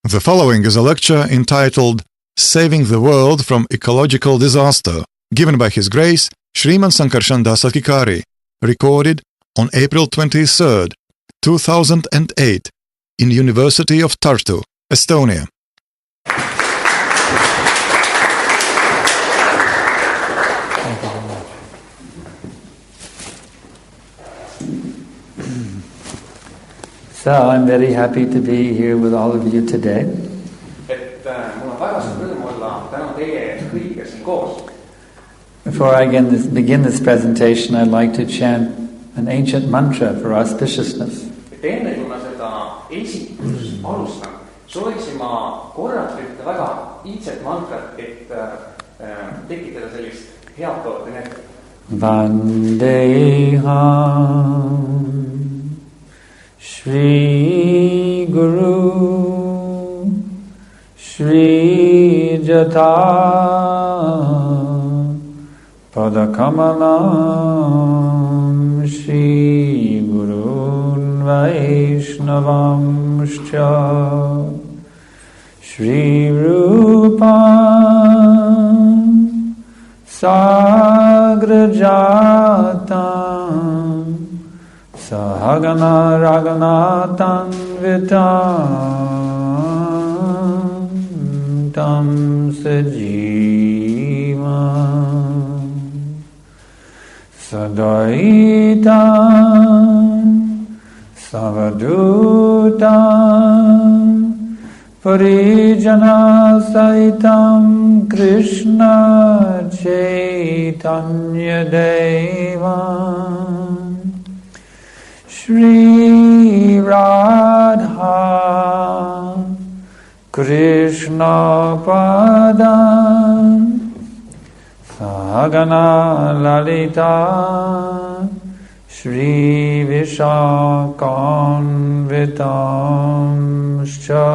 The following is a lecture entitled Saving the World from Ecological Disaster, given by His Grace Sriman Sankarshan Adhikari, recorded on April 23rd, 2008, in University of Tartu, Estonia. So I'm very happy to be here with all of you today. Before I begin this presentation, I'd like to chant an ancient mantra for auspiciousness. Vandeham Shri Guru Shri Jata Padakamalam Shri Gurun Vaishnavam Shcha Shri Rupam Sagrajatam Sahagana Raghunathan Vitam Tam Sajivam Sadaitam Savadutam Parijana Saitam Krishna Chaitanya Devam Shri Radha Krishna Padam Sahagana Lalita Shri Vishakam Vitam Shcha.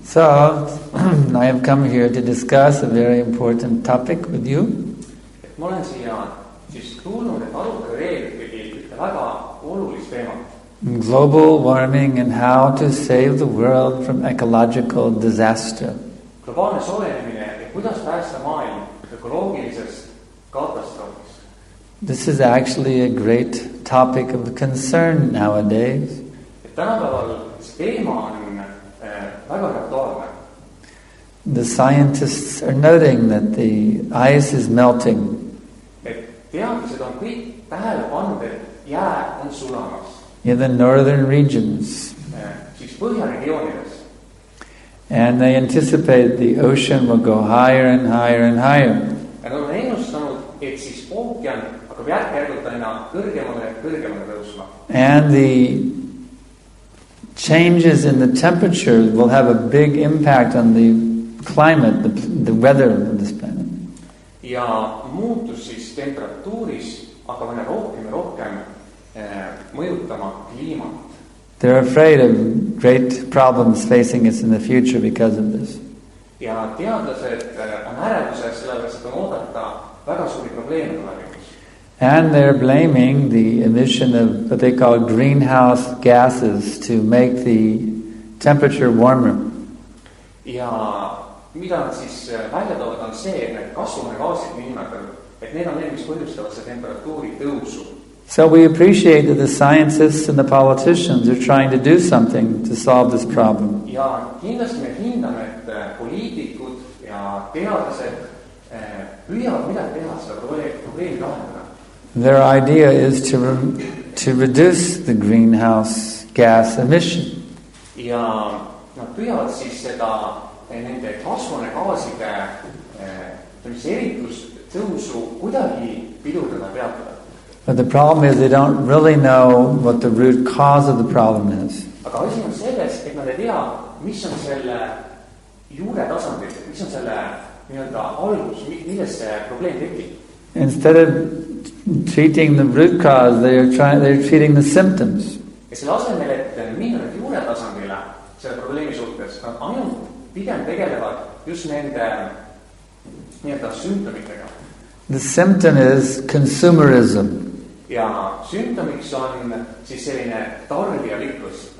So, I have come here to discuss a very important topic with you. Global warming and how to save the world from ecological disaster. This is actually a great topic of concern nowadays. The scientists are noting that the ice is melting. In the northern regions. And they anticipate the ocean will go higher and higher and higher. And the changes in the temperature will have a big impact on the climate, the weather of this planet. They're afraid of great problems facing us in the future because of this. And they're blaming the emission of what they call greenhouse gases to make the temperature warmer. So we appreciate that the scientists and the politicians are trying to do something to solve this problem. Their idea is to reduce the greenhouse gas emission. But the problem is they don't really know what the root cause of the problem is. Instead of treating the root cause, they're treating the symptoms. The symptom is consumerism. ja sümptomiks on siis selline tarbijalikkus.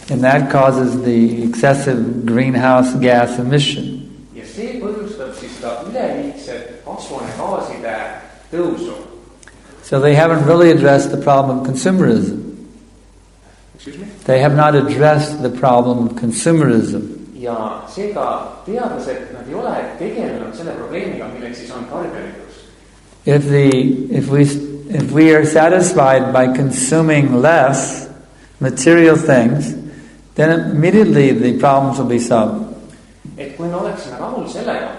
And that causes the excessive greenhouse gas emission. Ja see põhjustab siis ka üleliigset kasvuhoonegaaside tõusu. So they haven't really addressed the problem of consumerism. Excuse me? They have not addressed the problem of consumerism. Ja seega teadlased, nad ei ole tegelenud selle probleemiga, milleks siis on tarbijalikkus. If we are satisfied by consuming less material things, then immediately the problems will be solved. Et kui me oleksime rahul sellega,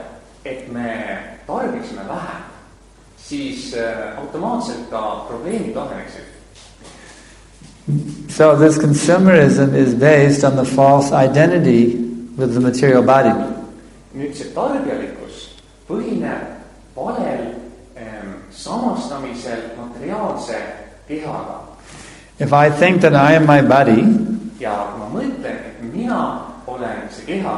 et me tarbiksime vähem, siis automaatselt ka probleemid laheneksid. So this consumerism is based on the false identity with the material body. Nüüd see tarbijalikkus põhineb valel samastamisel materiaalse kehaga. If I think that I am my body, Ja kui ma mõtlen, et mina olen see keha,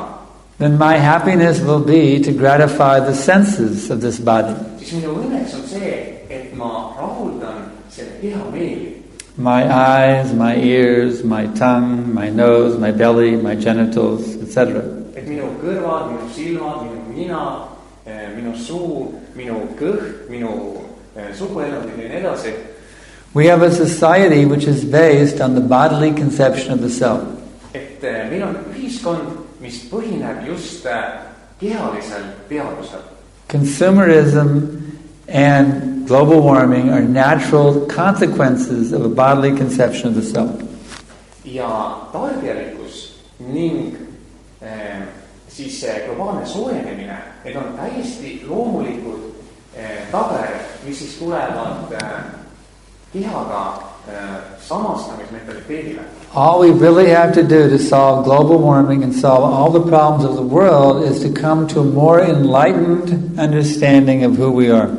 then my happiness will be to gratify the senses of this body. siis minu õnneks on see, et ma rahuldan selle keha meeli. My eyes, my ears, my tongue, my nose, my belly, my genitals, etc. Et minu kõrvad, minu silmad, minu nina, minu suu, minu kõht, minu suguelundid ja nii edasi. We have a society which is based on the bodily conception of the self. Et meil on ühiskond, mis põhineb just kehalisel teadvusel. Consumerism and global warming are natural consequences of a bodily conception of the self. Ja tarbijalikkus ning siis globaalne soojenemine, need on täiesti loomulikud tagajärjed, mis siis tulevad kehaga samastamismentaliteedile. All we really have to do to solve global warming and solve all the problems of the world is to come to a more enlightened understanding of who we are.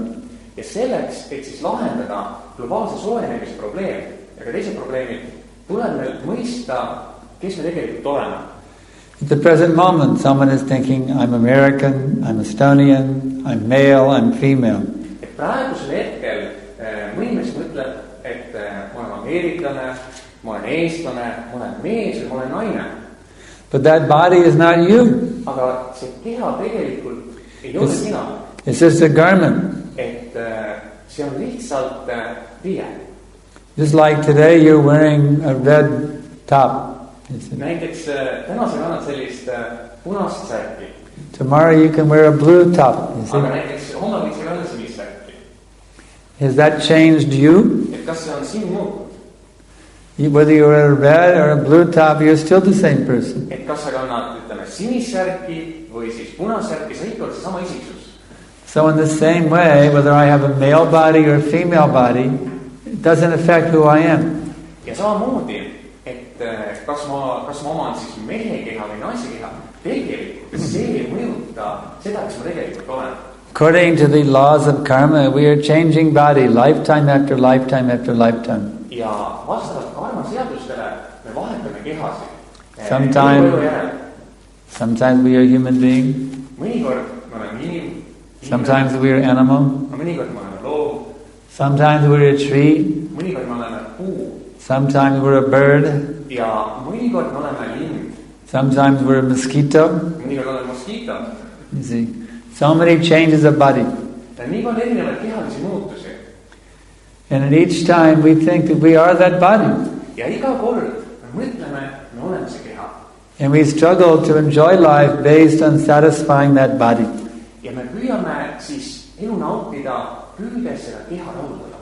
Ja selleks, et siis lahendada globaalse soojenemise probleem ja ka teised probleemid, tuleb meil mõista, kes me tegelikult oleme. At the present moment, someone is thinking, I'm American, I'm Estonian, I'm male, I'm female. Et praegusel hetkel mõni mees mõtleb, et ma olen ameeriklane, ma olen eestlane, ma olen mees või ma olen naine. But that body is not you. Aga see keha tegelikult ei ole sina. It's just a garment. Et see on lihtsalt riie. Just like today you're wearing a red top. Näiteks tänasel annad sellist punast särki. Tomorrow you can wear a blue top. Aga näiteks homme võiks ka olla sinist särki. Has that changed you? Et kas see on siin muutunud? Whether you wear a red or a blue top, you're still the same person. Et kas sa kannad, ütleme, sinist särki või siis punast särki, sa ikka oled seesama isiksus. So in the same way, whether I have a male body or a female body, it doesn't affect who I am. Ja samamoodi, et kas ma oman siis mehe keha või naise keha, tegelikult see ei mõjuta seda, kes ma tegelikult olen. According to the laws of karma, we are changing body lifetime after lifetime after lifetime. Ja vastavalt karma seadustele me vahetame kehasid. Sometimes we are human being. Mõnikord me oleme inim. Sometimes we are animal. Mõnikord me oleme loov. Sometimes we're a tree. Mõnikord me oleme puu. Sometimes we're a bird. Ja mõnikord me oleme lind. Sometimes we're a mosquito. Mõnikord oleme moskiito. You see, so many changes of body. Ja nii palju erinevaid kehalisi muutusi. And at each time we think that we are that body. Ja iga kord me mõtleme, me oleme see keha. And we struggle to enjoy life based on satisfying that body. Ja me püüame siis elu nautida, püüdes seda keha rahuldada.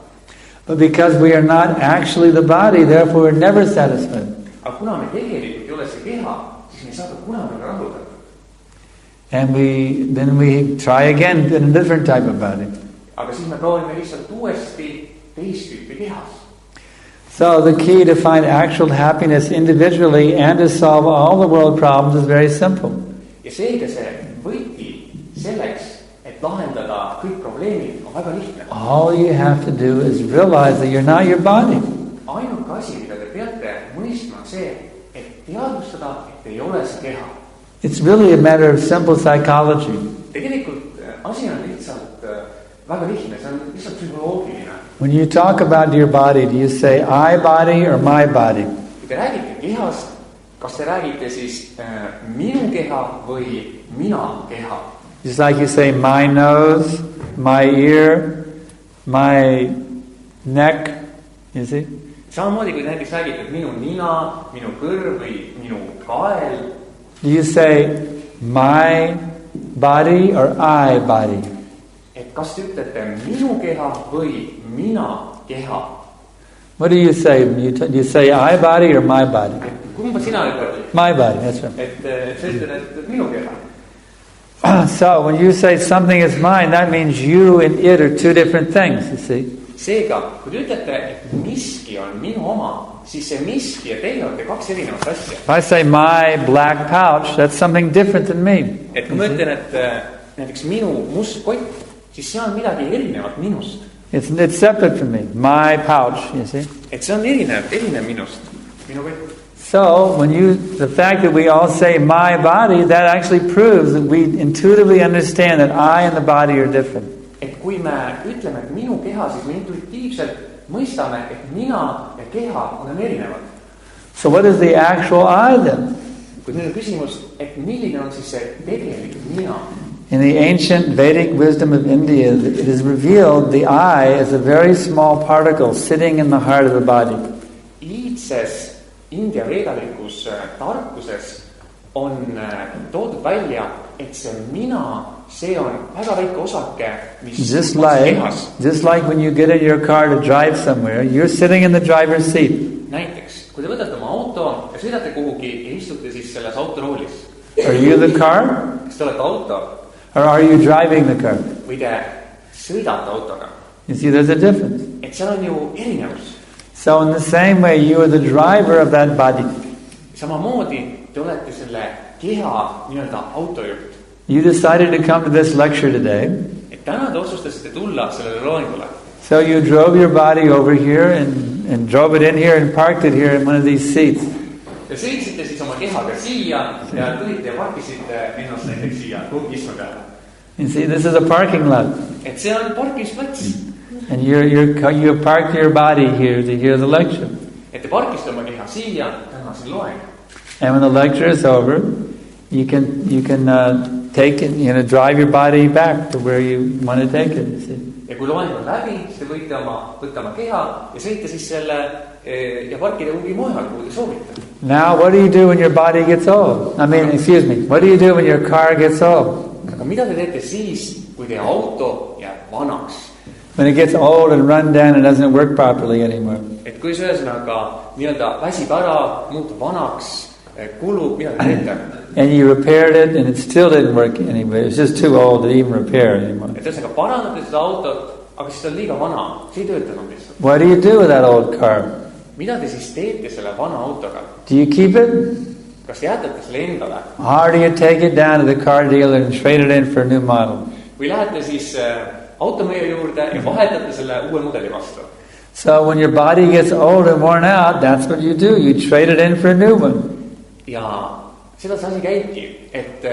But because we are not actually the body, therefore we're never satisfied. Aga kuna me tegelikult ei ole see keha, siis me ei saa ka kunagi rahuldada. And then we try again in a different type of body. Aga siis me proovime lihtsalt uuesti teist tüüpi kehas. So the key to find actual happiness individually and to solve all the world problems is very simple. Ja seega see võti selleks, et lahendada kõik probleemid, on väga lihtne. All you have to do is realize that you're not your body. Ainuke asi, mida te peate mõistma, on see, et teadvustada, et ei ole see keha. It's really a matter of simple psychology. Tegelikult asi on lihtsalt väga lihtne, see on lihtsalt psühholoogiline. When you talk about your body, do you say I body or my body? Kui te räägite kehast, kas te räägite siis minu keha või mina keha? Just like you say my nose, my ear, my neck, you see? Samamoodi kui näiteks räägite minu nina, minu kõrv või minu kael. Do you say my body or I body? Et kas te ütlete minu keha või mina keha? What do you say? Do you say I body or my body? Kumba sina ütled? My body, that's right. Et sa ütled, et minu keha. So when you say something is mine, that means you and it are two different things, you see. Seega, kui te ütlete, et miski on minu oma, siis see miski ja teie olete kaks erinevat asja. If I say my black pouch, that's something different than me. Et kui ma ütlen, et näiteks minu must kott, siis see on midagi erinevat minust. It's separate from me. My pouch, you see. Et see on erinev minust, minu kott. So, the fact that we all say my body, that actually proves that we intuitively understand that I and the body are different. Et kui me ütleme, et minu keha, siis me intuitiivselt mõistame, et mina ja keha on erinevad. So what is the actual I then? Kuid nüüd on küsimus, et milline on siis see tegelik mina? In the ancient Vedic wisdom of India, it is revealed the I is a very small particle sitting in the heart of the body. Iidses India veedalikus tarkuses on toodud välja, et see mina, see on väga väike osake, mis just kehas. Just like when you get in your car to drive somewhere, you're sitting in the driver's seat. Näiteks, kui te võtate oma auto ja sõidate kuhugi ja istute siis selles autoroolis. Are you the car? Kas te olete auto? Or are you driving the car? Või te sõidate autoga? You see, there's a difference. Et seal on ju erinevus. So in the same way, you are the driver of that body. Samamoodi te olete selle keha nii-öelda autojuht. You decided to come to this lecture today. Et täna te otsustasite tulla sellele loengule. So you drove your body over here and drove it in here and parked it here in one of these seats. Ja sõitsite siis oma kehaga siia ja tulite ja parkisite ennast näiteks siia istme peale. You see, this is a parking lot. Et see on parkimisplats. And you parked your body here to hear the lecture. Et te parkisite oma keha siia, täna siin loeng. And when the lecture is over, you can take it, drive your body back to where you want to take it. You see. Ja kui loeng on läbi, siis te võite võtta oma keha ja sõita siis selle ja parkida kuhugi mujal, kuhu te soovite. Now, what do you do when your body gets old? What do you do when your car gets old? Aga mida te teete siis, kui teie auto jääb vanaks? When it gets old and run down and doesn't work properly anymore. Et kui see ühesõnaga nii-öelda väsib ära, muutub vanaks, kulub, mida te teete? And you repaired it and it still didn't work anyway. It was just too old to even repair anymore. Et ühesõnaga parandate seda autot, aga siis ta on liiga vana, see ei tööta enam lihtsalt. What do you do with that old car? Mida te siis teete selle vana autoga? Do you keep it? Kas te jätate selle endale? Or do you take it down to the car dealer and trade it in for a new model? Või lähete siis automüüja juurde ja vahetate selle uue mudeli vastu? So when your body gets old and worn out, that's what you do. You trade it in for a new one. Ja seda see asi käibki, et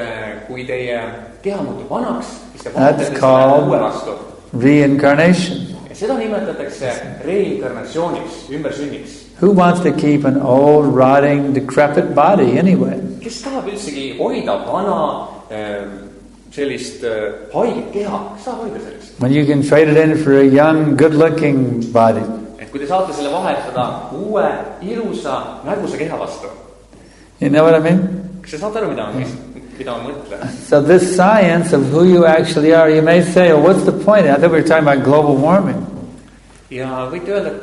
kui teie keha muutub vanaks, siis te vahetate selle uue vastu. Reincarnation. Ja seda nimetatakse reinkarnatsiooniks, ümbersünniks. Who wants to keep an old, rotting, decrepit body anyway? Kes tahab üldsegi hoida vana sellist haiget keha? Kes tahab hoida sellist? When you can trade it in for a young, good-looking body. Et kui te saate selle vahetada uue, ilusa, nägusa keha vastu. You know what I mean? Kas te saate aru, mida ma mõtlen? So this science of who you actually are, you may say, well, what's the point? I thought we were talking about global warming. Ja võite öelda, et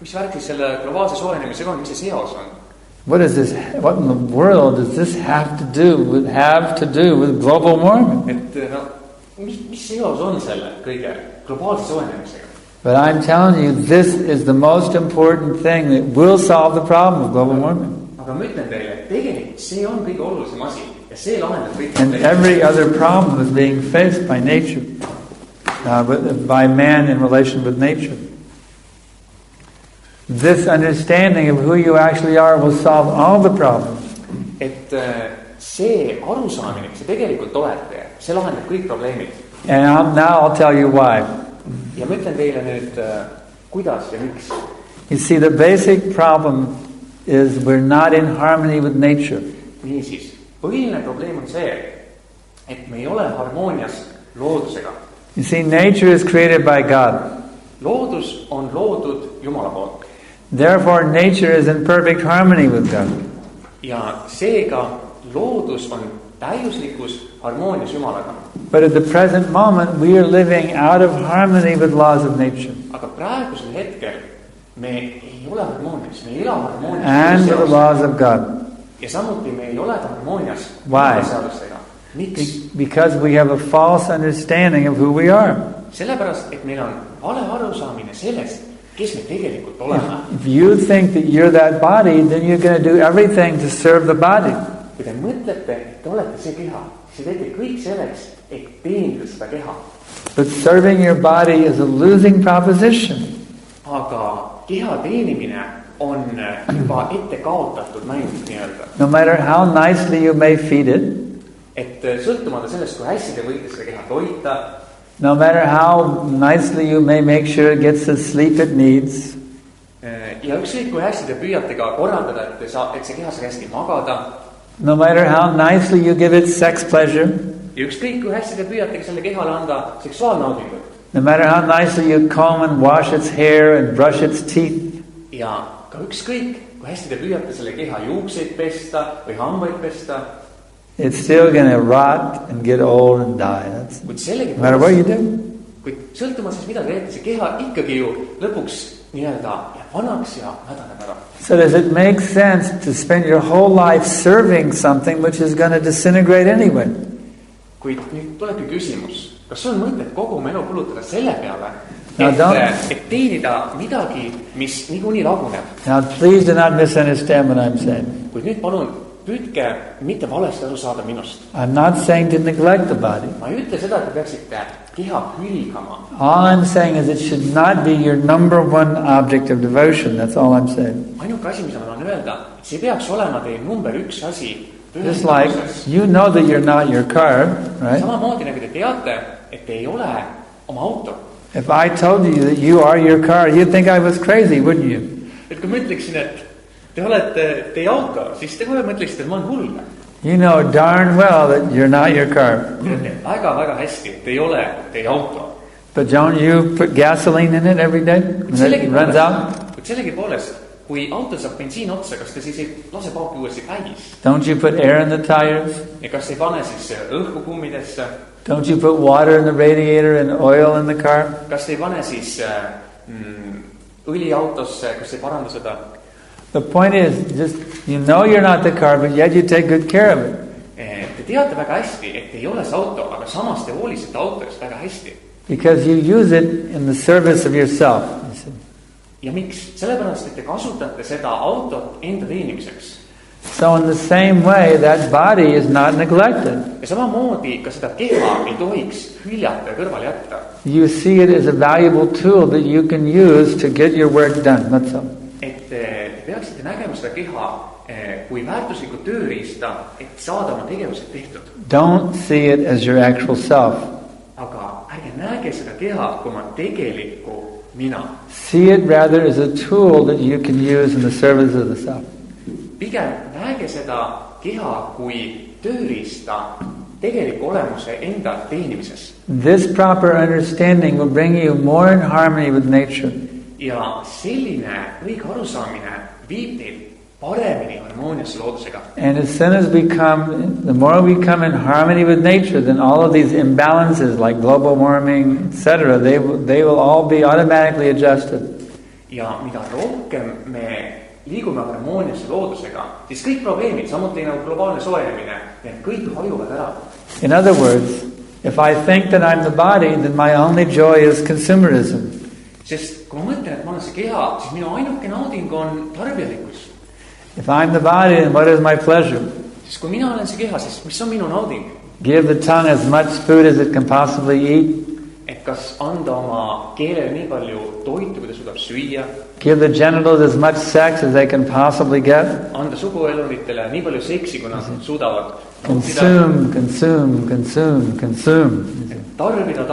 mis värk siis selle globaalse soojenemisega on, mis see seos on? What in the world does this have to do with global warming? Et mis seos on selle kõige globaalse soojenemisega? But I'm telling you, this is the most important thing that will solve the problem of global warming. Aga ma ütlen teile, et tegelikult see on kõige olulisem asi ja see lahendab kõik. And every other problem is being faced by nature, by man in relation with nature. This understanding of who you actually are will solve all the problems. Et see arusaamine, mis te tegelikult olete, see lahendab kõik probleemid. And now I'll tell you why. Ja ma ütlen teile nüüd kuidas ja miks? You see, the basic problem is we're not in harmony with nature. Niisiis, põhiline probleem on see, et me ei ole harmoonias loodusega. You see, nature is created by God. Loodus on loodud Jumala poolt. Therefore, nature is in perfect harmony with God. Ja seega loodus on täiuslikus harmoonias Jumalaga. But at the present moment, we are living out of harmony with laws of nature. Aga praegusel hetkel me ei ole harmoonias, me ei ela harmoonias. And with the laws of God. Ja samuti me ei ole harmoonias seadustega. Miks? Because we have a false understanding of who we are. Sellepärast, et meil on vale arusaamine sellest, kes me tegelikult oleme. If you think that you're that body, then you're going to do everything to serve the body. Kui te mõtlete, et te olete see keha, siis te teete kõik selleks, et teenida seda keha. But serving your body is a losing proposition. Aga keha teenimine on juba ette kaotatud mäng nii-öelda. No matter how nicely you may feed it, et sõltumata sellest, kui hästi te võite seda keha toita, no matter how nicely you may make sure it gets the sleep it needs, ja ükskõik kui hästi te püüate ka korraldada, et see keha saaks hästi magada, no matter how nicely you give it sex pleasure, ja ükskõik kui hästi te püüate selle kehale anda seksuaalnaudingut, no matter how nicely you comb and wash its hair and brush its teeth, ja ka ükskõik kui hästi te püüate selle keha juukseid pesta või hambaid pesta, it's still going to rot and get old and die. That's no matter what you do. Kuid sõltuma siis mida te teete, see keha ikkagi ju lõpuks nii-öelda jääb vanaks ja mädaneb ära. So does it make sense to spend your whole life serving something which is going to disintegrate anyway? Kuid nüüd tulebki küsimus, kas on mõtet kogu elu kulutada selle peale, et teenida midagi, mis niikuinii laguneb? Now please do not misunderstand what I'm saying. Kuid nüüd palun püüdke mitte valesti aru saada minust. I'm not saying to neglect the body. Ma ei ütle seda, et te peaksite keha hülgama. All I'm saying is it should not be your number one object of devotion. That's all I'm saying. Ainuke asi, mida ma tahan öelda, et see peaks olema teie number üks asi. Just like you know that you're not your car, right? Samamoodi nagu te teate, et te ei ole oma auto. If I told you that you are your car, you'd think I was crazy, wouldn't you? Et kui ma ütleksin, et te olete teie auto, siis te kohe mõtleksite, et ma olen hull. You know darn well that you're not your car. Väga hästi, et te ei ole teie auto. But don't you put gasoline in it every day when it runs out? Kuid sellegipoolest, kui auto saab bensiin otsa, kas te siis ei lase paaki uuesti täis? Don't you put air in the tires? Ja kas ei pane siis õhku kummidesse? Don't you put water in the radiator and oil in the car? Kas ei pane siis õli autosse, kas ei paranda seda? The point is, just you know you're not the car, but yet you take good care of it. Te teate väga hästi, et ei ole see auto, aga samas te hoolisite auto eest väga hästi. Because you use it in the service of yourself. Ja miks? Sellepärast, et te kasutate seda autot enda teenimiseks. So in the same way, that body is not neglected. Ja samamoodi ka seda keha ei tohiks hüljata ja kõrvale jätta. You see it as a valuable tool that you can use to get your work done. That's all. Et te peaksite nägema seda keha kui väärtuslikku tööriista, et saada oma tegevused tehtud. Don't see it as your actual self. Aga ärge näge seda keha kui oma tegelikku mina. See it rather as a tool that you can use in the service of the self. Pigem näge seda keha kui tööriista tegeliku olemuse enda teenimises. This proper understanding will bring you more in harmony with nature. Ja selline õige arusaamine viib teid paremini harmooniasse loodusega. And as soon as the more we come in harmony with nature, then all of these imbalances like global warming, etc., they will all be automatically adjusted. Ja mida rohkem me liigume harmooniasse loodusega, siis kõik probleemid, samuti nagu globaalne soojenemine, need kõik hajuvad ära. In other words, if I think that I'm the body, then my only joy is consumerism. Sest kui ma mõtlen, et ma olen see keha, siis minu ainuke nauding on tarbijalikkus. If I'm the body, then what is my pleasure? Siis kui mina olen see keha, siis mis on minu nauding? Give the tongue as much food as it can possibly eat. Et kas anda oma keelele nii palju toitu, kui ta suudab süüa? Give the genitals as much sex as they can possibly get. Anda sugueluritele nii palju seksi, kui nad suudavad. Consume. Tarbida.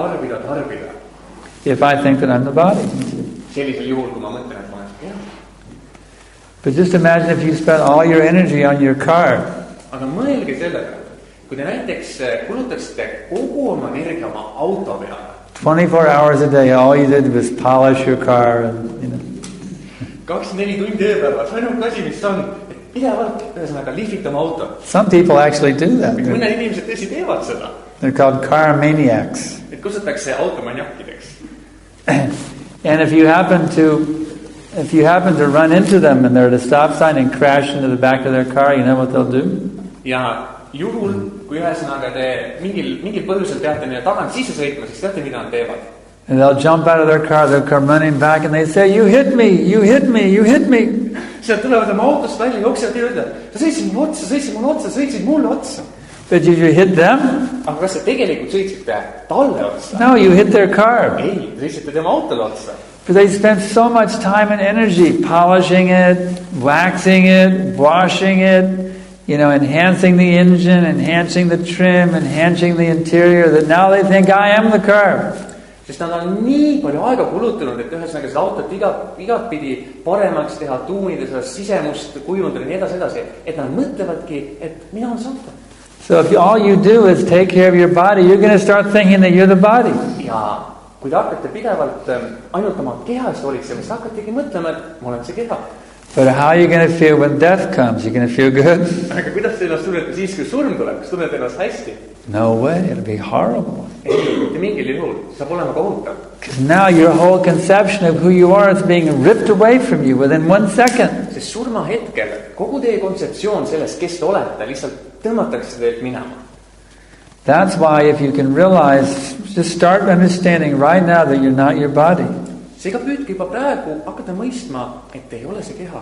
If I think that I'm the body. sellisel juhul, kui ma mõtlen, et ma olen see keha. But just imagine if you spent all your energy on your car. Aga mõelge sellega, kui te näiteks kulutaksite kogu oma energia oma auto peale. 24 hours a day, all you did was polish your car and, 24 tundi ööpäevas, ainuke asi, mis on, et pidevalt ühesõnaga lihvitama autot. Some people actually do that. Mõned inimesed tõesti teevad seda. They're called car maniacs. Et kutsutakse automaniakkideks. And if you happen to run into them and they're at a stop sign and crash into the back of their car, you know what they'll do? Ja juhul, kui ühesõnaga te mingil põhjusel peate neile tagant sisse sõitma, siis teate, mida nad teevad. And they'll jump out of their car, they'll come running back and they say, you hit me, you hit me, you hit me. Sealt tulevad oma autost välja, jooksevad ja ütlevad, sa sõitsid mulle otsa. But did you hit them? Aga kas te tegelikult sõitsite talle otsa? No, you hit their car. Ei, te sõitsite tema autole otsa. But they spent so much time and energy polishing it, waxing it, washing it, enhancing the engine, enhancing the trim, enhancing the interior, that now they think I am the car. Sest nad on nii palju aega kulutanud, et ühesõnaga seda autot igatpidi paremaks teha, tuunida seda sisemust, kujundada ja nii edasi, et nad mõtlevadki, et mina on see auto. So if all you do is take care of your body, you're going to start thinking that you're the body. Ja kui te hakkate pidevalt ainult oma kehast hoolitsema, siis hakkategi mõtlema, et ma olen see keha. But how are you going to feel when death comes? You're going to feel good? Aga kuidas te ennast tunnete siis, kui surm tuleb? Kas tunnete ennast hästi? No way, it'll be horrible. Ei, mitte mingil juhul. Saab olema kohutav. Because now your whole conception of who you are is being ripped away from you within 1 second. Sest surma hetkel kogu teie kontseptsioon sellest, kes te olete, lihtsalt tõmmatakse teilt minema. That's why if you can realize, just start understanding right now that you're not your body. Seega püüdke juba praegu hakata mõistma, et te ei ole see keha.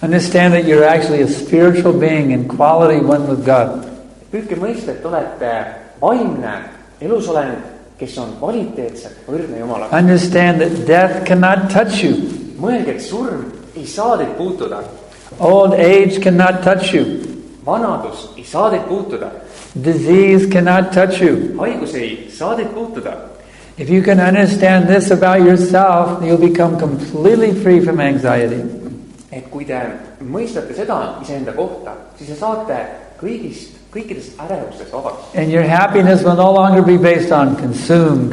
Understand that you're actually a spiritual being in quality one with God. Püüdke mõista, et olete vaimne elusolend, kes on kvaliteetselt võrdne Jumalaga. Understand that death cannot touch you. Mõelge, et surm ei saa teid puutuda. Old age cannot touch you. Vanadus ei saa teid puutuda. Disease cannot touch you. Haigus ei saa teid puutuda. If you can understand this about yourself, you'll become completely free from anxiety. Et kui te mõistate seda iseenda kohta, siis te saate kõikidest ärevustest vabaks. And your happiness will no longer be based on consume.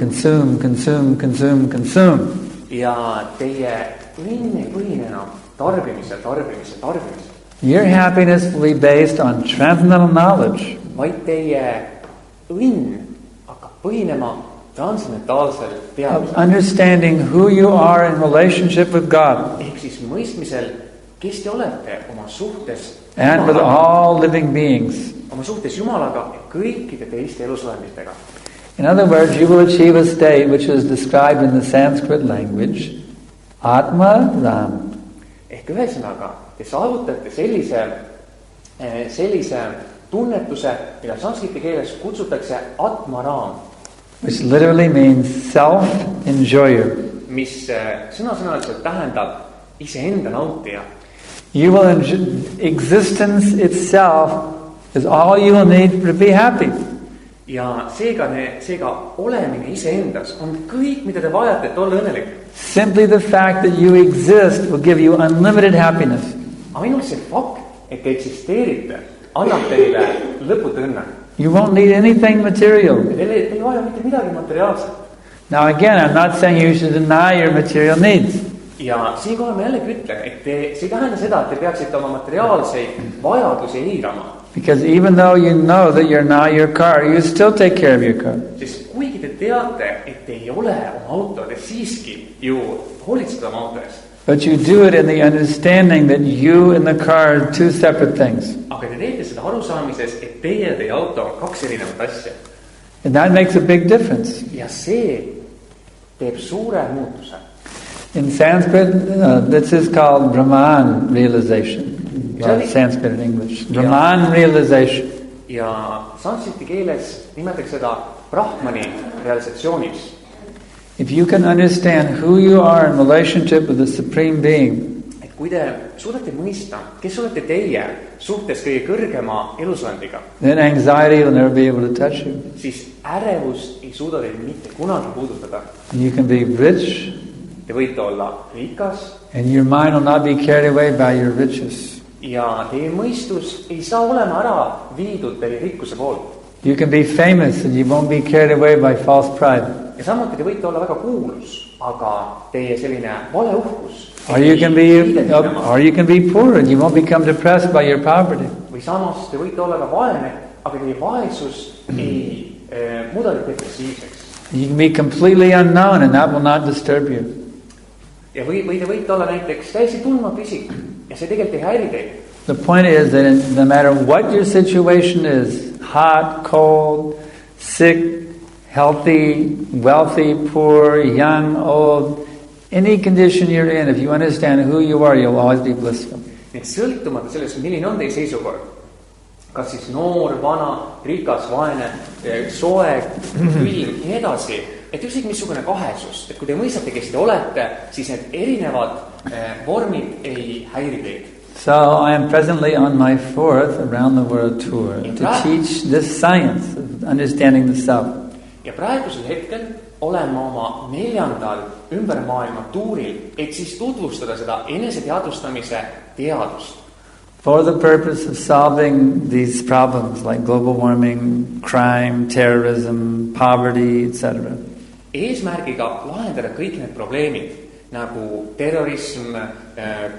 Ja teie õnn ei põhine enam tarbimisel. Your happiness will be based on transcendental knowledge. Vaid teie õnn hakkab põhinema transcendentaalsel teadmisel. Understanding who you are in relationship with God. Ehk siis mõistmisel, kes te olete oma suhtes and with all living beings. Oma suhtes Jumalaga ja kõikide teiste elusolenditega. In other words, you will achieve a state which is described in the Sanskrit language, Atma Ram. Ehk ühesõnaga, te saavutate sellise tunnetuse, mida sanskriti keeles kutsutakse Atma Ram. Which literally means self-enjoyer. Mis sõnasõnaliselt tähendab iseenda nautija. You will existence itself is all you will need to be happy. Ja seega olemine iseendas on kõik, mida te vajate, et olla õnnelik. Simply the fact that you exist will give you unlimited happiness. Ainult see fakt, et te eksisteerite, annab teile lõputu õnne. You won't need anything material. Te ei vaja mitte midagi materiaalset. Now again, I'm not saying you should deny your material needs. Ja siinkohal ma jällegi ütlen, et see ei tähenda seda, et te peaksite oma materiaalseid vajadusi eirama. Because even though you know that you're not your car, you still take care of your car. Sest kuigi te teate, et te ei ole oma auto, te siiski ju hoolitsete oma auto eest. But you do it in the understanding that you and the car are two separate things. Aga te teete seda arusaamises, et teie ja teie auto on kaks erinevat asja. And that makes a big difference. Ja see teeb suure muutuse. In Sanskrit, this is called Brahman realization. Well, Sanskrit and English. Brahman realization. Ja sanskriti keeles nimetatakse seda Brahmani realisatsiooniks. If you can understand who you are in relationship with the Supreme Being, et kui te suudate mõista, kes olete teie suhtes kõige kõrgema elusolendiga, then anxiety will never be able to touch you. Siis ärevus ei suuda teid mitte kunagi puudutada. You can be rich Te võite olla rikas and your mind will not be carried away by your riches. ja teie mõistus ei saa olema ära viidud teie rikkuse poolt. You can be famous and you won't be carried away by false pride. Ja samuti te võite olla väga kuulus, aga teie selline valeuhkus Or you can be poor and you won't become depressed by your poverty. või samas te võite olla ka vaene, aga teie vaesus ei muuda teid depressiivseks. You can be completely unknown and that will not disturb you. Ja või te võite olla näiteks täiesti tundmatu isik ja see tegelikult ei häiri teid. The point is that no matter what your situation is, hot, cold, sick, healthy, wealthy, poor, young, old, any condition you're in, if you understand who you are, you'll always be blissful. Nii et sõltumata sellest, milline on teie seisukord, kas siis noor, vana, rikas, vaene, soe, külm, nii edasi, et ükskõik missugune kahesus, et kui te mõistate, kes te olete, siis need erinevad vormid ei häiri teid. So I am presently on my 4th around the world tour to teach this science of understanding the self. Ja praegusel hetkel olen ma oma 4. ümber maailma tuuril, et siis tutvustada seda eneseteadvustamise teadust. For the purpose of solving these problems like global warming, crime, terrorism, poverty, etc. Eesmärgiga lahendada kõik need probleemid nagu terrorism,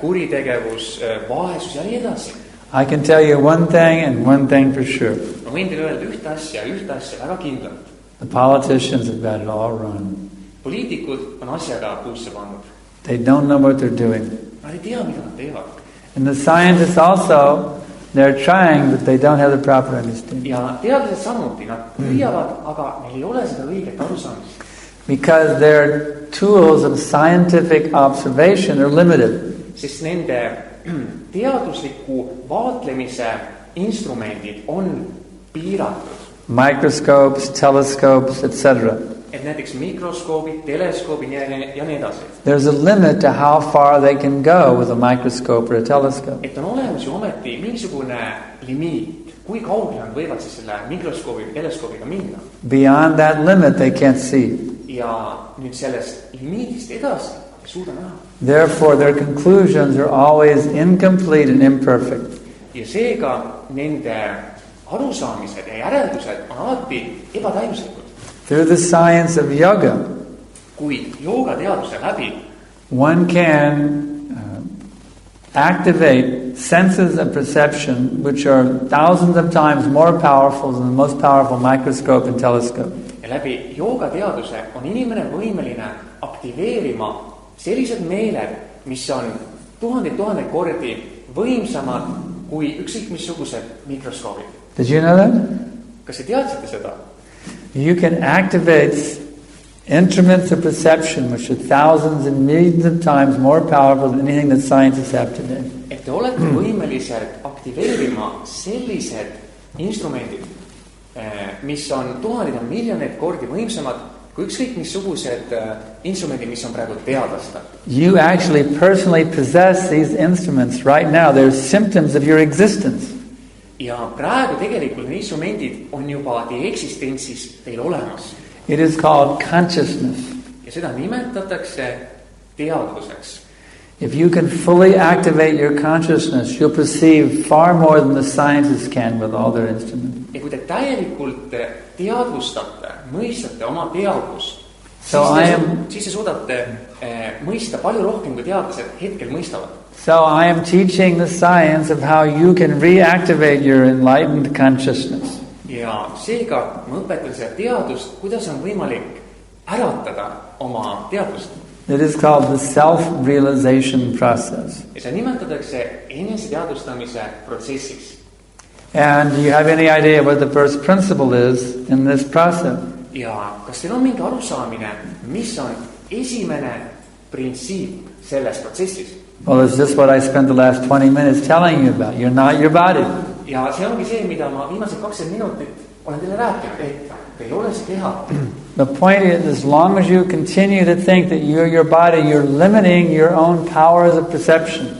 kuritegevus, vaesus ja nii edasi. I can tell you one thing and one thing for sure. Ma võin teile öelda ühte asja väga kindlalt. The politicians have got it all wrong. Poliitikud on asjaga puusse pannud. They don't know what they're doing. Nad ei tea, mida nad teevad. And the scientists also, they're trying, but they don't have the proper understanding. Ja teadlased samuti, nad püüavad, aga neil ei ole seda õiget arusaamist. Because their tools of scientific observation are limited. Sest nende teadusliku vaatlemise instrumendid on piiratud. Microscopes, telescopes, etc. Et näiteks mikroskoobid, teleskoobid ja nii edasi. There's a limit to how far they can go with a microscope or a telescope. Et on olemas ju ometi mingisugune limiit, kui kaugele nad võivad siis selle mikroskoobi või teleskoobiga minna. Beyond that limit they can't see. Ja nüüd sellest limiidist edasi ei suuda näha. Therefore their conclusions are always incomplete and imperfect. Ja seega nende arusaamised ja järeldused on alati ebatäiuslikud. Through the science of yoga, kuid joogateaduse läbi one can activate senses of perception which are thousands of times more powerful than the most powerful microscope and telescope. Ja läbi joogateaduse on inimene võimeline aktiveerima sellised meeled, mis on tuhandeid kordi võimsamad kui ükskõik missugused mikroskoobid. Did you know that? Kas te teadsite seda? You can activate instruments of perception which are thousands and millions of times more powerful than anything that scientists have today. Et te olete võimelised aktiveerima sellised instrumendid, mis on tuhandeid ja miljoneid kordi võimsamad kui ükskõik missugused instrumendid, mis on praegu teadlastel. You actually personally possess these instruments right now. They're symptoms of your existence. Ja praegu tegelikult need instrumendid on juba teie eksistentsis teil olemas. It is called consciousness. Ja seda nimetatakse teadvuseks. If you can fully activate your consciousness, you'll perceive far more than the scientists can with all their instruments. Ja kui te täielikult teadvustate, mõistate oma teadvust, siis te suudate mõista palju rohkem kui teadlased hetkel mõistavad. So I am teaching the science of how you can reactivate your enlightened consciousness. Ja seega ma õpetan seda teadust, kuidas on võimalik äratada oma teadvust. It is called the self-realization process. Ja seda nimetatakse eneseteadvustamise protsessiks. And do you have any idea what the first principle is in this process? Ja kas teil on mingi arusaamine, mis on esimene printsiip selles protsessis? Well, it's just what I spent the last 20 minutes telling you about. You're not your body. Ja see ongi see, mida ma viimased 20 minutit olen teile rääkinud, et te ei ole see keha. The point is, as long as you continue to think that you're your body, you're limiting your own powers of perception.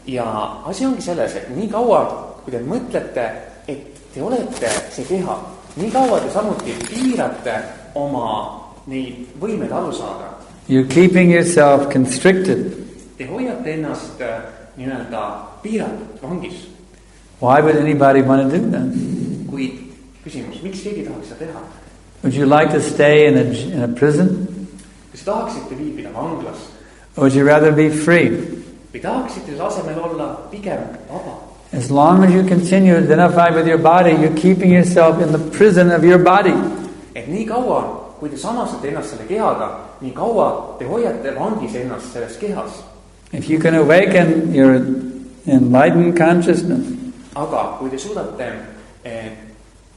Ja asi ongi selles, et nii kaua, kui te mõtlete, et te olete see keha, nii kaua te samuti piirate oma neid võimeid aru saada. You're keeping yourself constricted. Te hoiate ennast nii-öelda piiratud vangis. Why would anybody want to do that? Kuid küsimus, miks keegi tahaks seda teha? Would you like to stay in a prison? Kas tahaksite viibida vanglas? Or would you rather be free? Või tahaksite selle asemel olla pigem vaba? As long as you continue to identify with your body, you're keeping yourself in the prison of your body. Et nii kaua, kui te samastate ennast selle kehaga, nii kaua te hoiate vangis ennast selles kehas. If you can awaken your enlightened consciousness, aga kui te suudate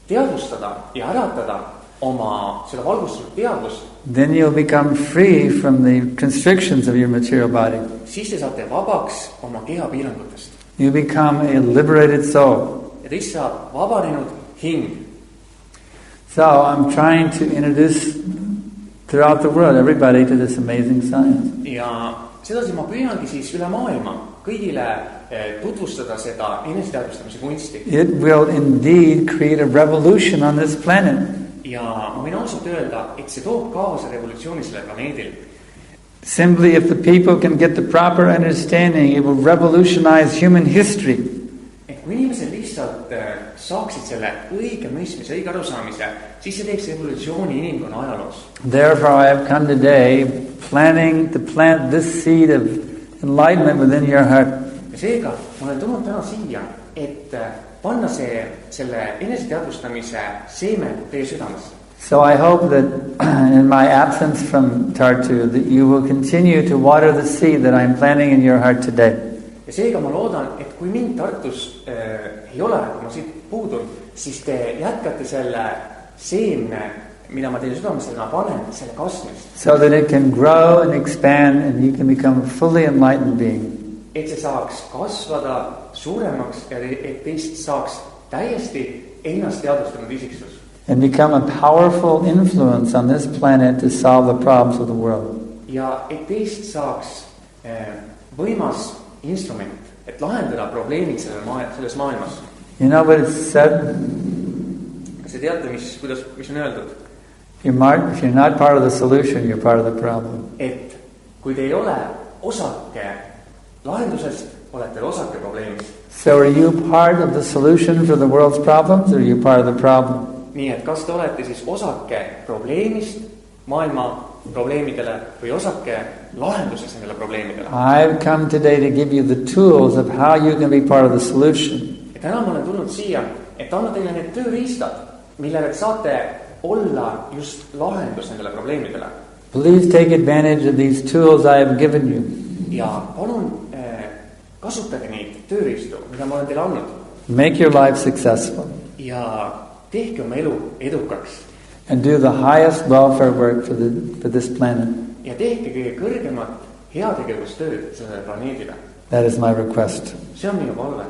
teadvustada ja äratada oma seda valgustatud teadvust, then you'll become free from the constrictions of your material body. siis te saate vabaks oma keha piirangutest. You become a liberated soul. Ja teist saab vabanenud hing. So I'm trying to introduce throughout the world everybody to this amazing science. Ja sedasi ma püüangi siis üle maailma kõigile tutvustada seda eneseteadvustamise kunsti. It will indeed create a revolution on this planet. Ja ma võin ausalt öelda, et see toob kaasa revolutsiooni sellel planeedil. Simply if the people can get the proper understanding, it will revolutionize human history. Et kui inimesed lihtsalt saaksid selle õige mõistmise, õige arusaamise, siis see teeks revolutsiooni inimkonna ajaloos. Therefore I have come today planning to plant this seed of enlightenment within your heart. Ja seega ma olen tulnud täna siia, et panna selle eneseteadvustamise seeme teie südamesse. So I hope that in my absence from Tartu that you will continue to water the seed that I am planting in your heart today. Ja seega ma loodan, et kui mind Tartus ei ole, kui ma siit puudun, siis te jätkate selle seemne, mida ma teie südamesse panen, selle kasvamist. So that it can grow and expand and you can become a fully enlightened being. Et see saaks kasvada suuremaks ja et teist saaks täiesti ennast teadvustanud isiksus. And become a powerful influence on this planet to solve the problems of the world. Ja et teist saaks võimas instrument, et lahendada probleemid selles maailmas. You know what it's said? Kas te teate, mis on öeldud? If you're not part of the solution, you're part of the problem. Et kui te ei ole osake lahendusest, olete osake probleemist. So are you part of the solution for the world's problems, or are you part of the problem? Nii et kas te olete siis osake probleemist maailma probleemidele või osake lahendusest nendele probleemidele? I've come today to give you the tools of how you can be part of the solution. Ja täna ma olen tulnud siia, et anda teile need tööriistad, millega saate olla just lahendus nendele probleemidele. Please take advantage of these tools I have given you. Ja palun kasutage neid tööriistu, mida ma olen teile andnud. Make your life successful. Ja tehke oma elu edukaks. And do the highest welfare work for this planet. Ja tehke kõige kõrgemat heategevustööd sellele planeedile. That is my request. See on minu palve.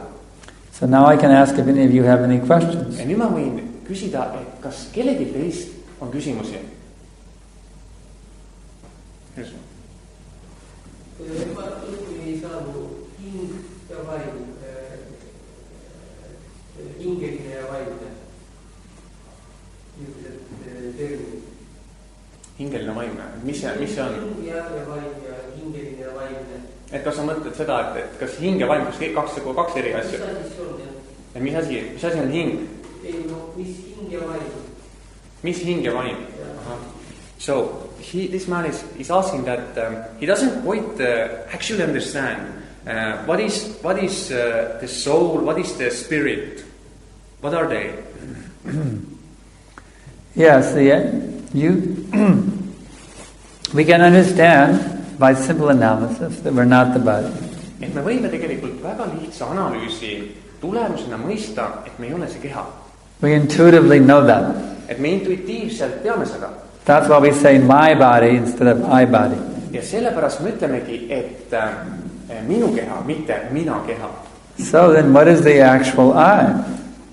So now I can ask if any of you have any questions. Ja nüüd ma võin küsida, et kas kellelgi teist on küsimusi? Kui saabu hing ja vaim, hingeline ja vaimne, niisugused terminid. Hingeline vaimne, mis see on? Hing ja vaim ja hingeline ja vaimne. Et kas sa mõtled seda, et kas hing ja vaim, kaks eri asju? Mis asi see on? Ja mis asi on hing? Ei, no, mis hing ja vaim? Mis hing ja vaim? So, this man is asking that he doesn't quite actually understand what is the soul, what is the spirit, what are they? Yes, we can understand by simple analysis that we're not the body. Et me võime tegelikult väga lihtsa analüüsi tulemusena mõista, et me ei ole see keha. We intuitively know that. Et me intuitiivselt teame seda. That's why we say my body instead of I body. Ja sellepärast me ütlemegi, et minu keha, mitte mina keha. So then what is the actual I?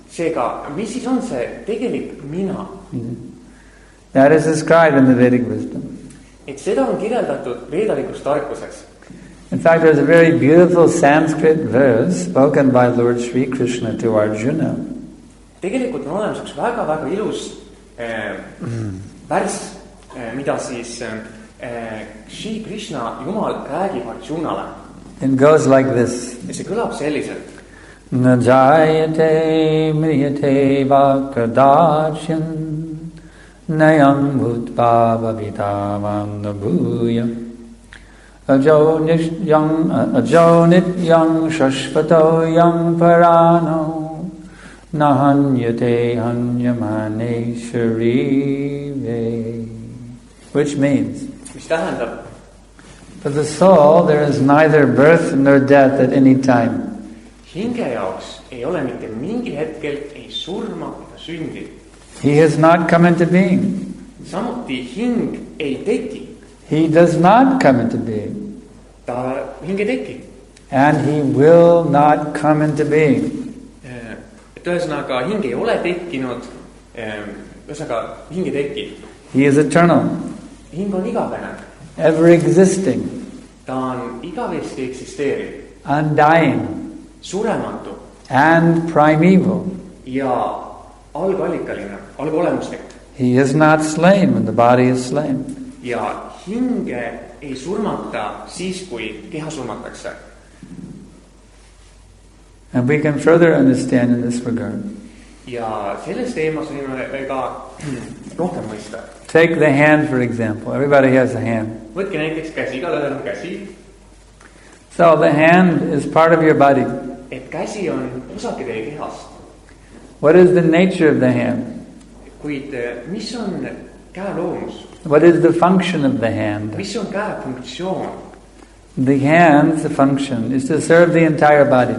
Seega, mis siis on see tegelik mina? That is described in the Vedic wisdom. Et seda on kirjeldatud veedalikus tarkuses. In fact, there's a very beautiful Sanskrit verse spoken by Lord Sri Krishna to Arjuna. Tegelikult on olemas üks väga-väga ilus värss, mida siis Shri Krishna, Jumal räägib Arjunale. It goes like this. Ja see kõlab selliselt. Na jayate mriyate va kadachan nayam bhutbhava vitavam nabhuya ajo nityam shashvato yam parano nahanyate hanyamane sharire. Which means, Mis tähendab, for the soul there is neither birth nor death at any time. hinge jaoks ei ole mitte mingil hetkel ei surma ega sündi. He has not come into being. Samuti hing ei teki. He does not come into being. Ta hing ei teki. And he will not come into being. Et ühesõnaga hing ei ole tekkinud, ühesõnaga hing ei teki. He is eternal, Hing on igavene. ever existing, Ta on igavesti eksisteeriv, undying, surematu and primeval. ja algallikaline, algolemuslik. He is not slain when the body is slain. Ja hinge ei surmata siis, kui keha surmatakse. And we can further understand in this regard. Ja selles teemas võime ka rohkem mõista. Take the hand, for example. Everybody has a hand. Võtke näiteks käsi, igalühel on käsi. So the hand is part of your body. Et käsi on osake teie kehast. What is the nature of the hand? Kuid mis on käe loomus? What is the function of the hand? Mis on käe funktsioon? The hand's function is to serve the entire body.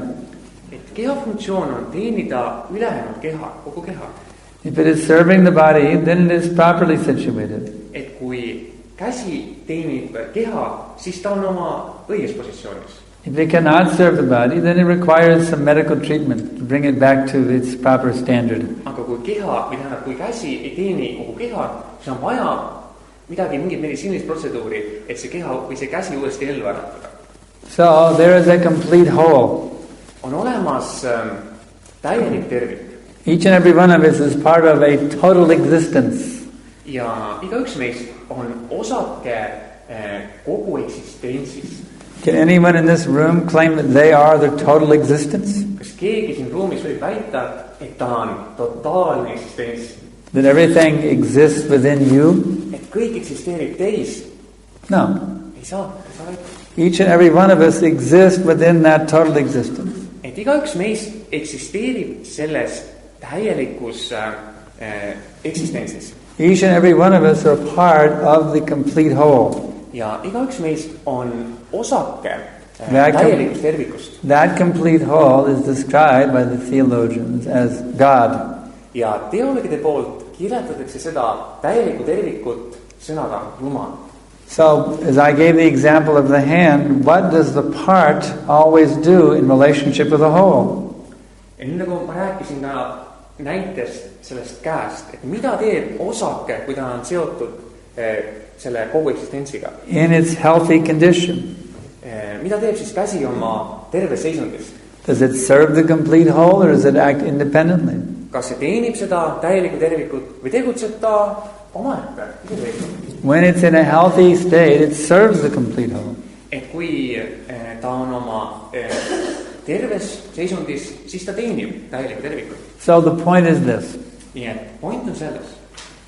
Et keha funktsioon on teenida ülejäänud keha, kogu keha. If it is serving the body, then it is properly situated. Et kui käsi teenib keha, siis ta on oma õiges positsioonis. If it cannot serve the body, then it requires some medical treatment to bring it back to its proper standard. Aga kui keha, või tähendab, kui käsi ei teeni kogu keha, siis on vaja midagi, mingit meditsiinilist protseduuri, et see keha või see käsi uuesti ellu äratada. So there is a complete whole. On olemas täielik tervik. Each and every one of us is part of a total existence. Ja igaüks meist on osake kogu eksistentsis. Can anyone in this room claim that they are the total existence? Kas keegi siin ruumis võib väita, et ta on totaalne eksistents? That everything exists within you? Et kõik eksisteerib teis? No. Ei saa väita. Each and every one of us exists within that total existence. Et igaüks meist eksisteerib selles täielikus eksistentsis. Each and every one of us are part of the complete whole. Ja igaüks meist on osake täielikust tervikust. That complete whole is described by the theologians as God. Ja teologide poolt kirjeldatakse seda täielikku tervikut sõnaga Jumal. So, as I gave the example of the hand, what does the part always do in relationship with the whole? Ja nii nagu ma rääkisin ka näitest sellest käest, et mida teeb osake, kui ta on seotud selle kogu eksistentsiga? In its healthy condition. Mida teeb siis käsi oma terves seisundis? Does it serve the complete whole or does it act independently? Kas see teenib seda täielikku tervikut või tegutseb ta omaette? When it's in a healthy state, it serves the complete whole. Et kui ta on oma terves seisundis, siis ta teenib täielikku tervikut. So the point is this. Nii et point on selles.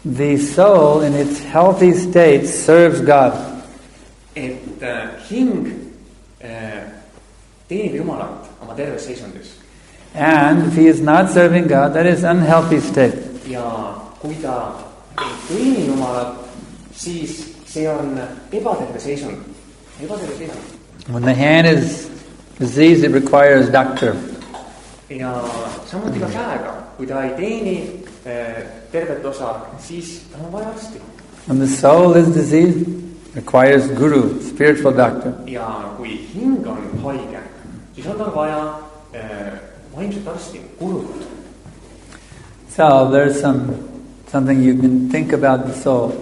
The soul in its healthy state serves God. Et hing teenib Jumalat oma terves seisundis. And if he is not serving God, that is unhealthy state. Ja kui ta ei teeni Jumalat, siis see on ebaterve seisund. Ebaterve seisund. When the hand is diseased, it requires doctor. Ja samuti ka käega. Kui ta ei teeni tervet osa, siis tal on vaja arsti. When the soul is diseased, it requires guru, spiritual doctor. Ja kui hing on haige, siis on tal vaja vaimset arsti, gurut. So there's something you can think about the soul.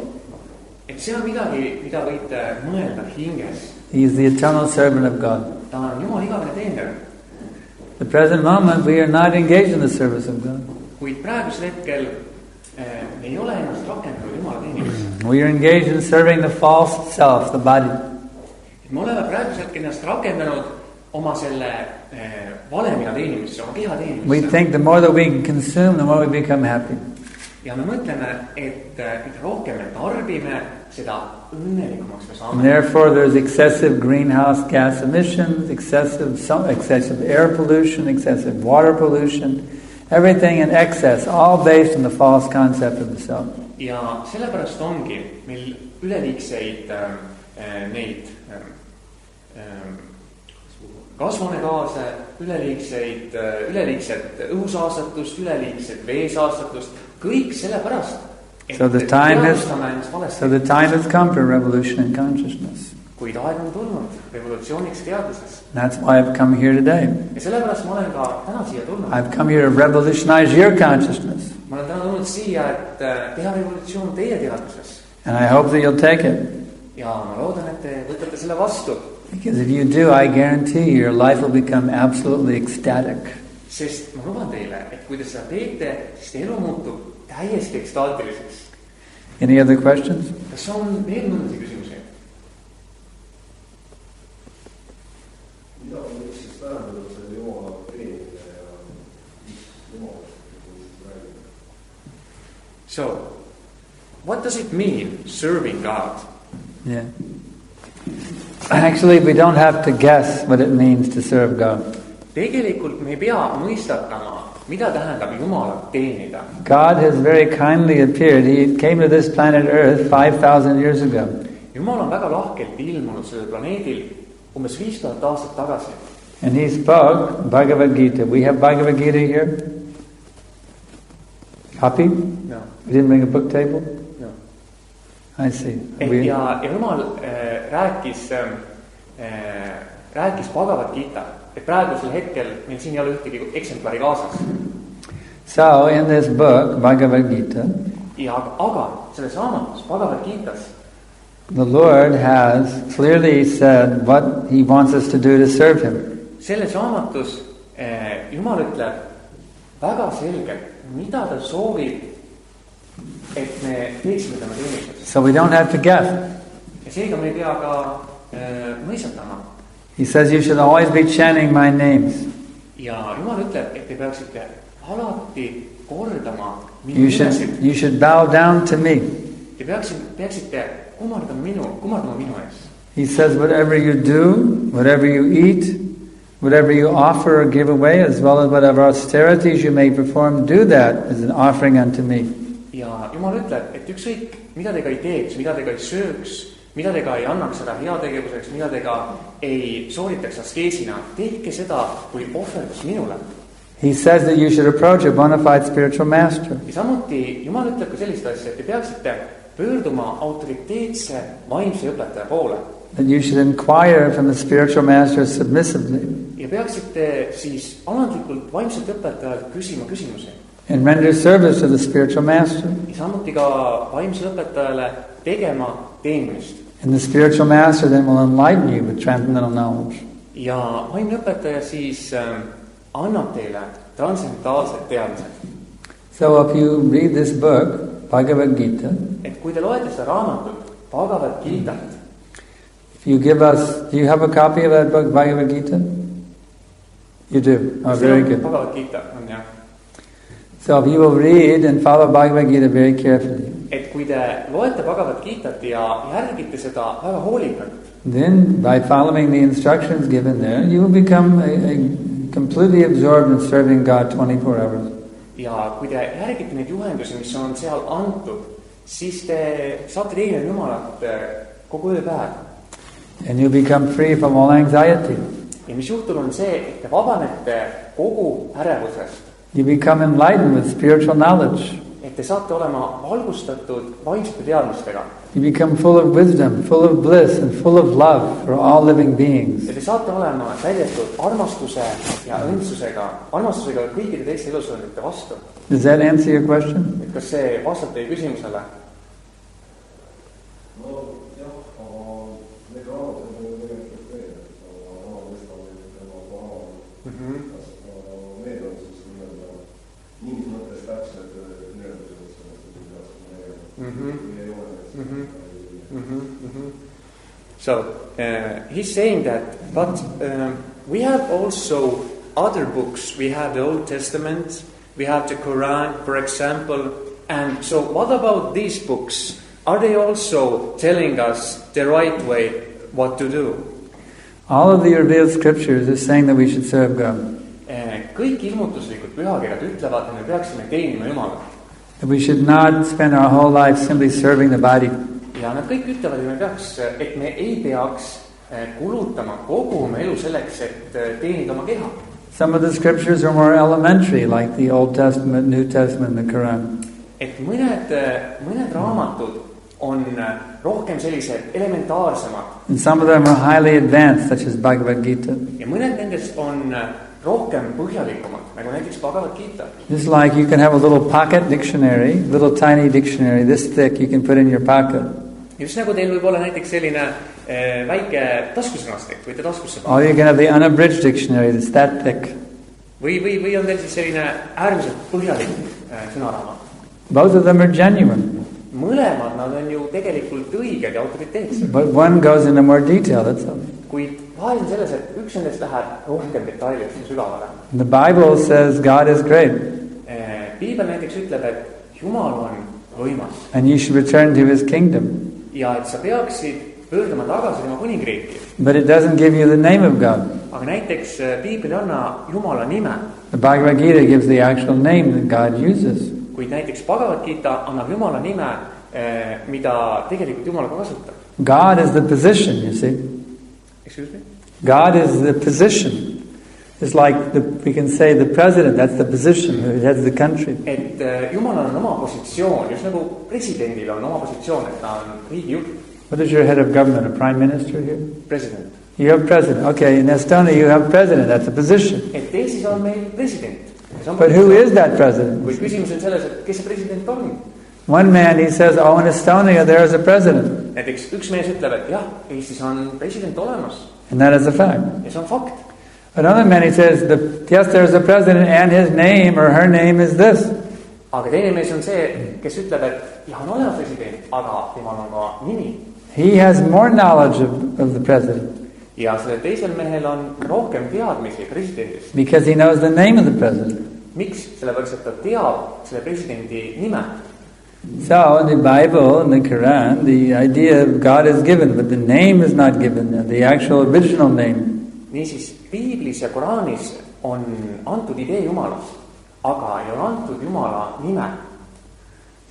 Et see on midagi, mida võite mõelda hinges. He is the eternal servant of God. Ta on Jumal igavene teener. At the present moment, we are not engaged in the service of God. Kuid praegusel hetkel me ei ole ennast rakendanud Jumala teenimiseks. We are engaged in serving the false self, the body. Me oleme praegusel hetkel ennast rakendanud oma selle valemina teenimisesse, oma keha We teenimisesse. think the more that we can consume, the more we become happy. Ja me mõtleme, et mida rohkem me tarbime, seda õnnelikumaks me And saame. therefore there's excessive greenhouse gas emissions, excessive air pollution, excessive water pollution, everything in excess, all based on the false concept of the self. Ja sellepärast ongi meil üleliigseid neid kasvuhoonegaase, üleliigset õhusaastatust, üleliigset veesaastatust, kõik sellepärast, et So the time teadvustame ennast valesti. has come for revolution in consciousness. Kuid aeg on tulnud revolutsiooniks teadvuses. That's why I've come here today. Ja sellepärast ma olen ka täna siia tulnud. I've come here to revolutionize your consciousness. Ma olen täna tulnud siia, et teha revolutsioon teie teadvuses. And I hope that you'll take it. Ja ma loodan, et te võtate selle vastu. Because if you do, I guarantee you, your life will become absolutely ecstatic. Sest ma luban teile, et kui te seda teete, siis teie elu muutub täiesti ekstaatiliseks. Any other questions? Kas on veel mõndasid küsimusi? Mida võiks siis tähendada selle Jumala teenimine ja mis Jumalast räägime? So, what does it mean, serving God? Yeah. Actually, we don't have to guess what it means to serve God. Tegelikult me ei pea mõistatama, mida tähendab Jumalat teenida. God has very kindly appeared. He came to this planet Earth 5,000 years ago. Jumal on väga lahkelt ilmunud sellel planeedil umbes 5000 aastat tagasi. And he spoke Bhagavad Gita. We have Bhagavad Gita here. Copy? No. We didn't bring a book table? No. I see. Ja Jumal rääkis Bhagavad Gita, et praegusel hetkel meil siin ei ole ühtegi eksemplari kaasas. So in this book, Bhagavad Gita, aga selles raamatus, Bhagavad Gitas, the Lord has clearly said what He wants us to do to serve Him. Selles raamatus Jumal ütleb väga selgelt, mida ta soovib, et me teeksime tema teenistusest. So we don't have to guess. Ja seega me ei pea ka mõisatama. He says you should always be chanting my names. Ja Jumal ütleb, et te peaksite alati kordama minu You nimesid. should bow down to me. Te peaksite kummardama minu ees. He says whatever you do, whatever you eat, whatever you offer or give away, as well as whatever austerities you may perform, do that as an offering unto me. Ja Jumal ütleb, et ükskõik, mida te ka ei teeks, mida te ka ei sööks, mida te ka ei annaks seda heategevuseks, mida te ka ei sooritaks askeesina, tehke seda kui ohverdus minule. He says that you should approach a bona fide spiritual master. Ja samuti Jumal ütleb ka sellist asja, et te peaksite pöörduma autoriteetse vaimse õpetaja poole. That you should inquire from the spiritual master submissively. Ja peaksite siis alandlikult vaimselt õpetajalt küsima küsimusi. And render service to the spiritual master. Ja samuti ka vaimsele õpetajale tegema teenimist. And the spiritual master then will enlighten you with transcendental knowledge. Ja vaimne õpetaja siis annab teile transcendentaalsed teadmised. So if you read this book, Bhagavad Gita, Et kui te loete seda raamatut, Bhagavad Gitat, if you give us, do you have a copy of that book, Bhagavad Gita? You do. Oh, very good. Bhagavad Gita on jah. So if you will read and follow Bhagavad Gita very carefully, Et kui te loete Bhagavad Gitat ja järgite seda väga hoolikalt, then by following the instructions given there, you will become completely absorbed in serving God 24 hours. ja kui te järgite neid juhendusi, mis on seal antud, siis te saate teenida Jumalat kogu ööpäev. And you become free from all anxiety. Ja mis juhtub on see, et te vabanete kogu ärevusest. You become enlightened with spiritual knowledge. Et te saate olema valgustatud vaimsete teadmistega. You become full of wisdom, full of bliss, and full of love for all living beings. Ja te saate olema täidetud armastuse ja õndsusega, armastusega kõikide teiste elusolendite vastu. Does that answer your question? Et kas see vastab teie küsimusele? No jah, aga need raamatud on tegelikult veel, Vana Testament ja Koran. Kas need on siis nii-öelda mingis mõttes täpsed kirjeldused sellest, ei ole. So he's saying that, but we have also other books. We have the Old Testament, we have the Quran, for example. And so what about these books? Are they also telling us the right way what to do? All of the revealed scriptures are saying that we should serve God. Kõik ilmutuslikud pühakirjad ütlevad, et me peaksime teenima Jumalat. That we should not spend our whole life simply serving the body. Ja nad kõik ütlevad, et me ei peaks kulutama kogu oma elu selleks, et teenida oma keha. Some of the scriptures are more elementary, like the Old Testament, New Testament, and the Quran. Et mõned raamatud on rohkem sellised elementaarsemad. And some of them are highly advanced, such as Bhagavad Gita. Ja mõned nendest on rohkem põhjalikumad, nagu näiteks Bhagavad Gita. Just like you can have a little pocket dictionary, little tiny dictionary, this thick, you can put in your pocket. Just nagu teil võib olla näiteks selline väike taskusõnastik, võite taskusse Or you can have the unabridged dictionary that's that thick. Või on teil siis selline äärmiselt põhjalik sõnaraamat. Both of them are genuine. Mõlemad nad on ju tegelikult õiged ja autoriteetsed. But one goes into more detail, that's all. Kuid vahel on selles, et üks nendest läheb rohkem detailidesse sügavale. The Bible says God is great. Piibel näiteks ütleb, et Jumal on võimas. And you should return to his kingdom. Ja et sa peaksid pöörduma tagasi tema kuningriiki. But it doesn't give you the name of God. Aga näiteks Piibel ei anna Jumala nime. The Bhagavad Gita gives the actual name that God uses. Kuid näiteks Bhagavad Gita annab Jumala nime, mida tegelikult Jumal ka kasutab. God is the position, you see. Excuse me? God is the position. It's like we can say the president, that's the position, who heads the country. Et Jumalal on oma positsioon, just nagu presidendil on oma positsioon, et ta on riigi juht. What is your head of government, a prime minister here? President. You have president. Okay, in Estonia you have president, that's a position. Et Eestis on meil president. But who is that president? Kuid küsimus on selles, et kes see president on? One man, he says, oh, in Estonia there is a president. Näiteks üks mees ütleb, et jah, Eestis on president olemas. And that is a fact. Ja see on fakt. Another man, he says, yes, there is a president and his name or her name is this. Aga teine mees on see, kes ütleb, et jah, on olemas president, aga temal on ka nimi. He has more knowledge of the president. Ja sellel teisel mehel on rohkem teadmisi presidendist. Because he knows the name of the president. Miks? Sellepärast, et ta teab selle presidendi nime. So in the Bible, in the Quran, the idea of God is given, but the name is not given, the actual original name. Niisiis, Piiblis ja Koraanis on antud idee Jumalast, aga ei ole antud Jumala nime.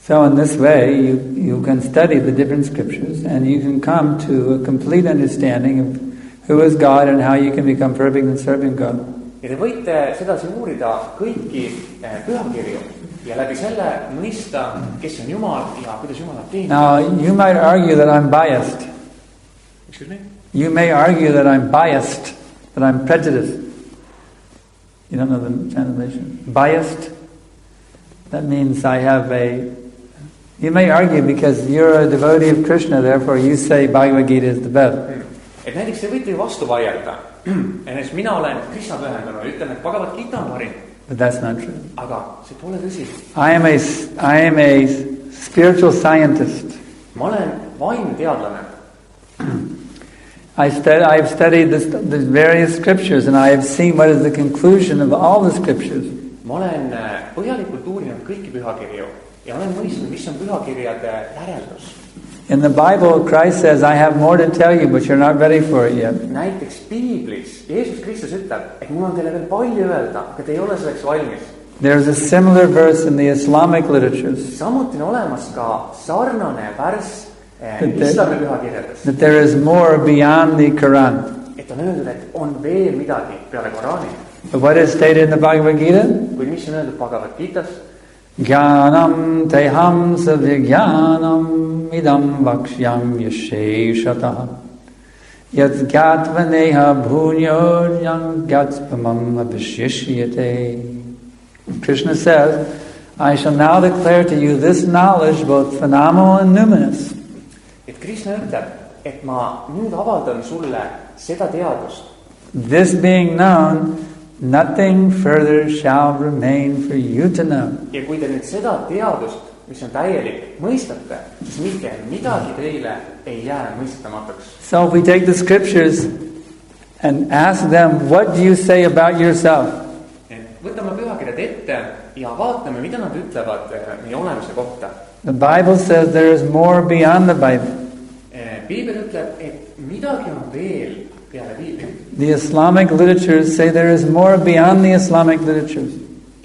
So in this way, you can study the different scriptures and you can come to a complete understanding of who is God and how you can become perfect in serving God. Ja te võite sedasi uurida kõiki pühakirju ja läbi selle mõista, kes on Jumal ja kuidas Jumalat teenida. Now, you might argue that I'm biased. Excuse me? You may argue that I'm biased, that I'm prejudiced. You don't know the translation? Biased? That means I have a... You may argue because you're a devotee of Krishna, therefore you say Bhagavad Gita is the best. Et näiteks te võite ju vastu vaielda. Ennast mina olen Krishna pühendanud ja ütlen, et Bhagavad Gita on parim. But that's not true. Aga see pole tõsi. I am a spiritual scientist. Ma olen vaimteadlane. I've studied the various scriptures and I have seen what is the conclusion of all the scriptures. Ma olen põhjalikult uurinud kõiki pühakirju ja olen mõistnud, mis on pühakirjade järeldus. In the Bible, Christ says, I have more to tell you, but you're not ready for it yet. Näiteks Piiblis Jeesus Kristus ütleb, et mul on teile veel palju öelda, aga te ei ole selleks valmis. There's a similar verse in the Islamic literatures. Samuti on olemas ka sarnane värss islami pühakirjades. That there is more beyond the Quran. Et on öeldud, et on veel midagi peale Koraani. But what is stated in the Bhagavad Gita? Kuid mis on öeldud Bhagavad Gitas? Jnanam teham savijnanam idam vakshyam yasheshataha yat gyatvaneha bhunyo yang gyatspamam abhishishyate. Krishna says, I shall now declare to you this knowledge, both phenomenal and numinous. Et Krishna ütleb, et ma nüüd avaldan sulle seda teadust. This being known, nothing further shall remain for you to know. Ja kui te nüüd seda teadust mis on täielik, mõistate, siis mitte midagi teile ei jää mõistetamatuks. So if we take the scriptures and ask them, what do you say about yourself? Võtame pühakirjad ette ja vaatame, mida nad ütlevad meie olemuse kohta. The Bible says there is more beyond the Bible. Piibel ütleb, et midagi on veel peale piibli. The Islamic literatures say there is more beyond the Islamic literatures.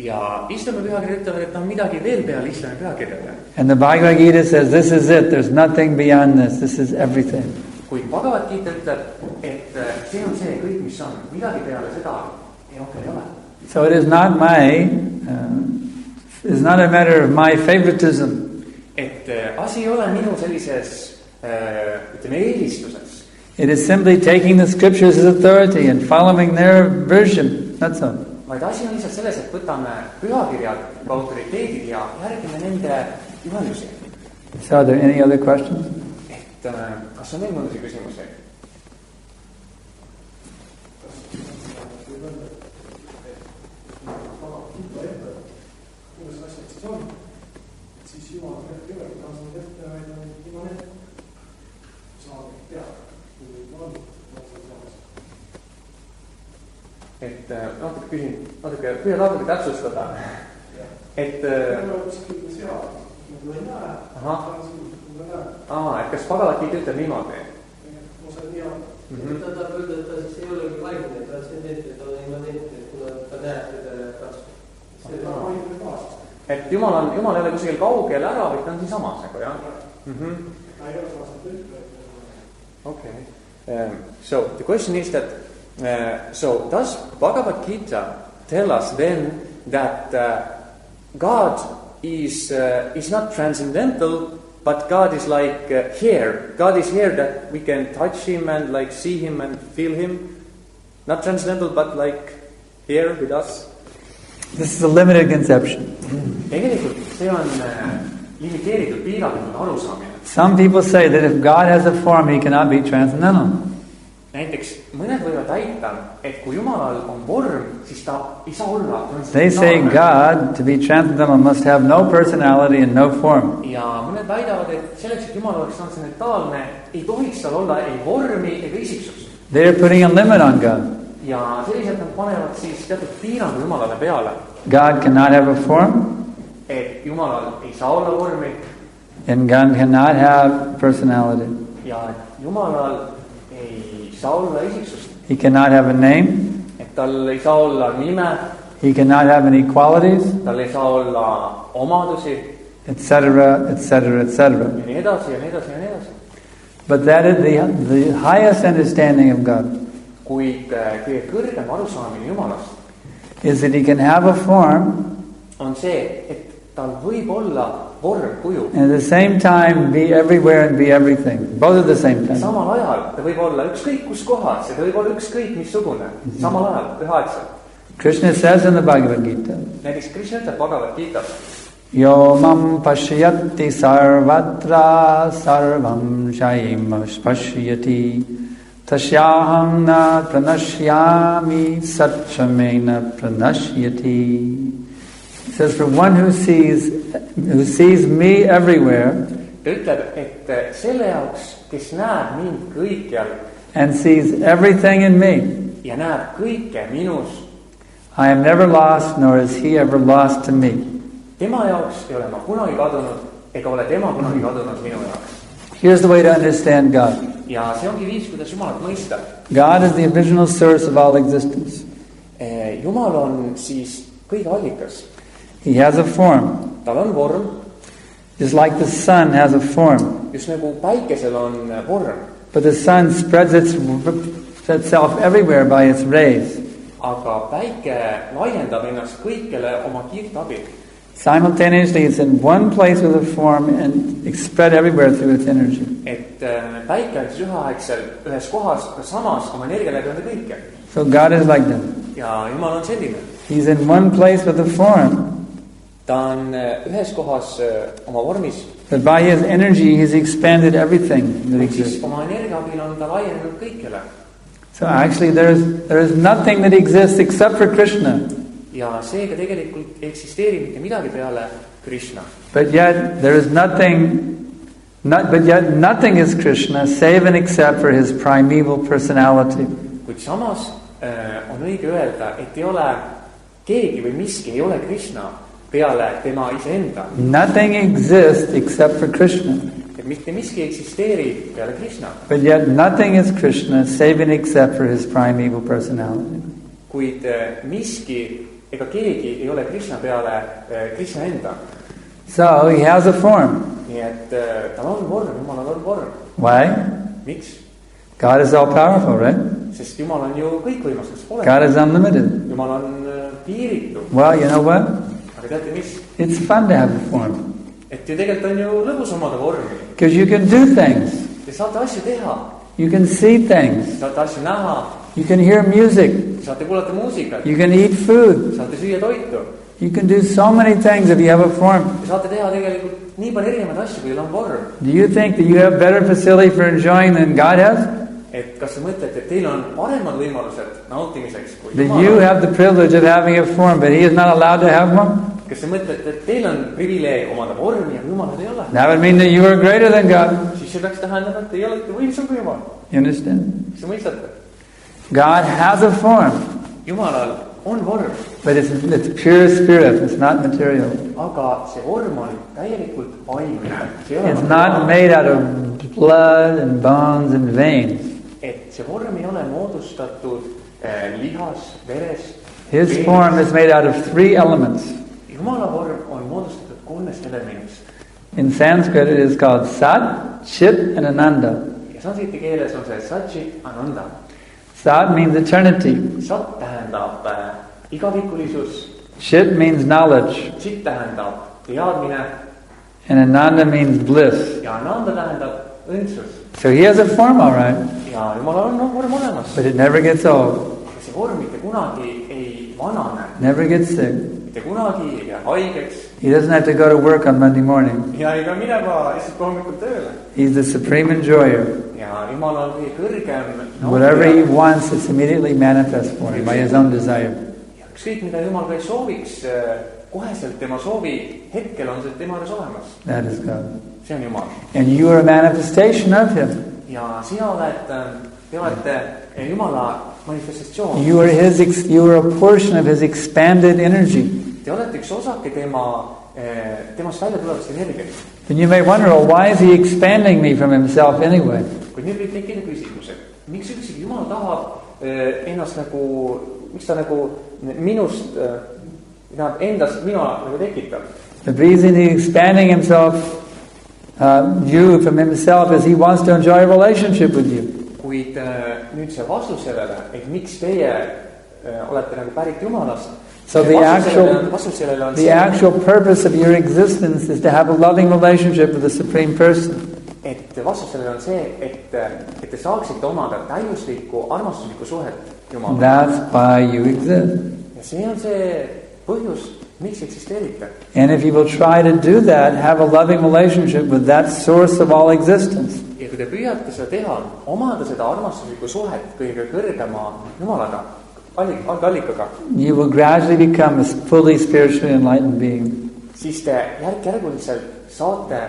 Ja islami pühakirjad ütlevad, et on midagi veel peale islami pühakirjade. And the Bhagavad Gita says this is it, there's nothing beyond this is everything. Kuid Bhagavad Gita ütleb, et see on see kõik, mis on, midagi peale seda rohkem ei ole. So it is not it's not a matter of my favoritism. Et asi ei ole minu sellises, ütleme, eelistuses. It is simply taking the scriptures as authority and following their version. That's all. Vaid asi on lihtsalt selles, et võtame pühakirjad kui autoriteedid ja järgime nende juhendusi. So are there any other questions? Et kas on veel mõndasid küsimusi? Kuidas asjad siis on? Siis Jumal hetke üle, ta on ette välja iga hetk. Saab teada, kui on sees. Et natuke küsin, püüan natuke täpsustada. Et et kas Bhagavad Gita ütleb niimoodi? Ta tahab öelda, et ta siis ei olegi vaimne, transcendentne, ta on immanentne, kuna ta näeb seda kasvu. Et Jumal ei ole kuskil kaugel ära, vaid ta on siinsamas nagu, jah? Okay. So the question is that so does Bhagavad Gita tell us then that God is not transcendental, but God is like here. God is here that we can touch him and like see him and feel him. Not transcendental, but like here with us. This is a limited conception. Tegelikult see on limiteeritud, piiratud arusaamine. Some people say that if God has a form, he cannot be transcendental. Näiteks mõned võivad väita, et kui Jumalal on vorm, siis ta ei saa olla transcendentaalne. They say God, to be transcendental, must have no personality and no form. Ja mõned väidavad, et selleks, et Jumal oleks transcendentaalne, ei tohiks tal olla ei vormi ega isiksust. They are putting a limit on God. Ja selliselt nad panevad siis teatud piirangu Jumalale peale. God cannot have a form. Et Jumalal ei saa olla vormi. And God cannot have personality. Ja Jumalal ei saa olla isiksust. He cannot have a name. Et tal ei saa olla nime. He cannot have any qualities. Tal ei saa olla omadusi. Etc., etc., etc. Ja nii edasi, ja nii edasi, ja nii edasi. But that is the highest understanding of God. Kuid kõige kõrgem arusaamine Jumalast is that he can have a form on see, et tal võib olla vorm, kuju. And at the same time be everywhere and be everything. Both at the same time. Samal ajal ta võib olla ükskõik kus kohas ja ta võib olla ükskõik missugune. Samal ajal, üheaegselt. Krishna says in the Bhagavad Gita. Näiteks Krishna ütleb Bhagavad Gitas. Yo mam pashyati sarvatra sarvam shaim pashyati tasyaham na pranashyami satchamena pranashyati. It says, for one who sees me everywhere Ta ütleb, et selle jaoks, kes näeb mind kõikjal and sees everything in me, ja näeb kõike minus, I am never lost, nor is he ever lost to me. Tema jaoks ei ole ma kunagi kadunud ega ole tema kunagi kadunud minu jaoks. Here's the way to understand God. Ja see ongi viis, kuidas Jumalat mõista. God is the original source of all existence. Jumal on siis kõige allikas. He has a form. Tal on vorm. Just like the sun has a form. Just nagu päikesel on vorm. But the sun spreads itself everywhere by its rays. Aga päike laiendab ennast kõikjale oma kiirte abil. Simultaneously, it's in one place with a form and it's spread everywhere through its energy. Et päike on siis üheaegselt ühes kohas, aga samas oma energia läbi anda kõike. So God is like that. Ja Jumal on selline. He's in one place with a form. Ta on ühes kohas oma vormis. But by his energy, he's expanded everything that exists. Oma energia abil on ta laienenud kõikjale. So actually, there is nothing that exists except for Krishna. ja seega tegelikult ei eksisteeri mitte midagi peale Krishna. But yet there is nothing is Krishna save and except for his primeval personality. Kuid samas on õige öelda, et ei ole keegi või miski ei ole Krishna peale tema iseenda. Nothing exists except for Krishna. Et mitte miski ei eksisteeri peale Krishna. But yet nothing is Krishna save and except for his primeval personality. Kuid miski ega keegi ei ole Krishna peale Krishna enda. So he has a form. Nii et tal on vorm, Jumalal on vorm. Why? Miks? God is all powerful, right? Sest Jumal on ju kõikvõimas, kas pole? God is unlimited. Jumal on piiritu. Well, you know what? Aga teate mis? It's fun to have a form. Et ju tegelikult on ju lõbus omada vormi. Because you can do things. Te saate asju teha. You can see things. Saate asju näha. You can hear music. Saate kuulata muusikat. You can eat food. Saate süüa toitu. You can do so many things if you have a form. Te saate teha tegelikult nii palju erinevaid asju, kui teil on vorm. Do you think that you have better facility for enjoying than God has? Et kas te mõtlete, et teil on paremad võimalused nautimiseks kui That you Jumal? have the privilege of having a form, but He is not allowed to have one? Kas te mõtlete, et teil on privileeg omada vormi ja Jumalal ei ole? That would mean that you are greater than God. Siis see peaks tähendama, et teie olete võimsam kui Jumal. You understand? Kas te mõistate? God has a form, Jumalal on vorm, but it's pure spirit. It's not material. aga see vorm on täielikult vaimne. See ei ole It's not made out of blood and bones and veins. Et see vorm ei ole moodustatud lihas, verest. His form is made out of 3 elements. Jumala vorm on moodustatud 3 elemendist. In Sanskrit it is called Sat, Chit and Ananda. Ja sanskriti keeles on see Satchit Ananda. Sat means eternity. Sat tähendab igavikulisus. Chit means knowledge. Chit tähendab teadmine. And Ananda means bliss. Ja Ananda tähendab õndsus. So he has a form, all right. Ja Jumalal on vorm olemas. But it never gets old. Aga see vorm mitte kunagi ei vanane. Never gets sick. Mitte kunagi ei jää haigeks. He doesn't have to go to work on Monday morning. Ja ei pea minema lihtsalt hommikul tööle. He's the supreme enjoyer. Ja Jumal on kõige kõrgem. Whatever he wants, it's immediately manifest for him by his own desire. Ja ükskõik mida Jumal ka ei sooviks, koheselt tema soovi hetkel on see tema juures olemas. That is God. See on Jumal. And you are a manifestation of him. Ja sina te olete Jumala manifestatsioon. You are a portion of his expanded energy. Te olete üks osake temast välja tulevast energiast. Then you may wonder, well, why is he expanding me from himself anyway? Kuid nüüd võib tekkida küsimus, et miks üldsegi Jumal tahab ennast miks ta minust, endast mina tekitab? The reason he's expanding himself, you from himself, is he wants to enjoy a relationship with you. Kuid nüüd see vastus sellele, et miks teie olete pärit Jumalast. So the actual purpose of your existence is to have a loving relationship with the Supreme Person. Et vastus sellele on see, et te saaksite omada täiuslikku armastuslikku suhet Jumalaga. That's why you exist. Ja see on see põhjus, miks eksisteerite. And if you will try to do that, have a loving relationship with that source of all existence. Ja kui te püüate seda teha, omada seda armastuslikku suhet kõige kõrgema Jumalaga, allikaga, you will gradually become a fully spiritually enlightened being. Siis te järk-järguliselt saate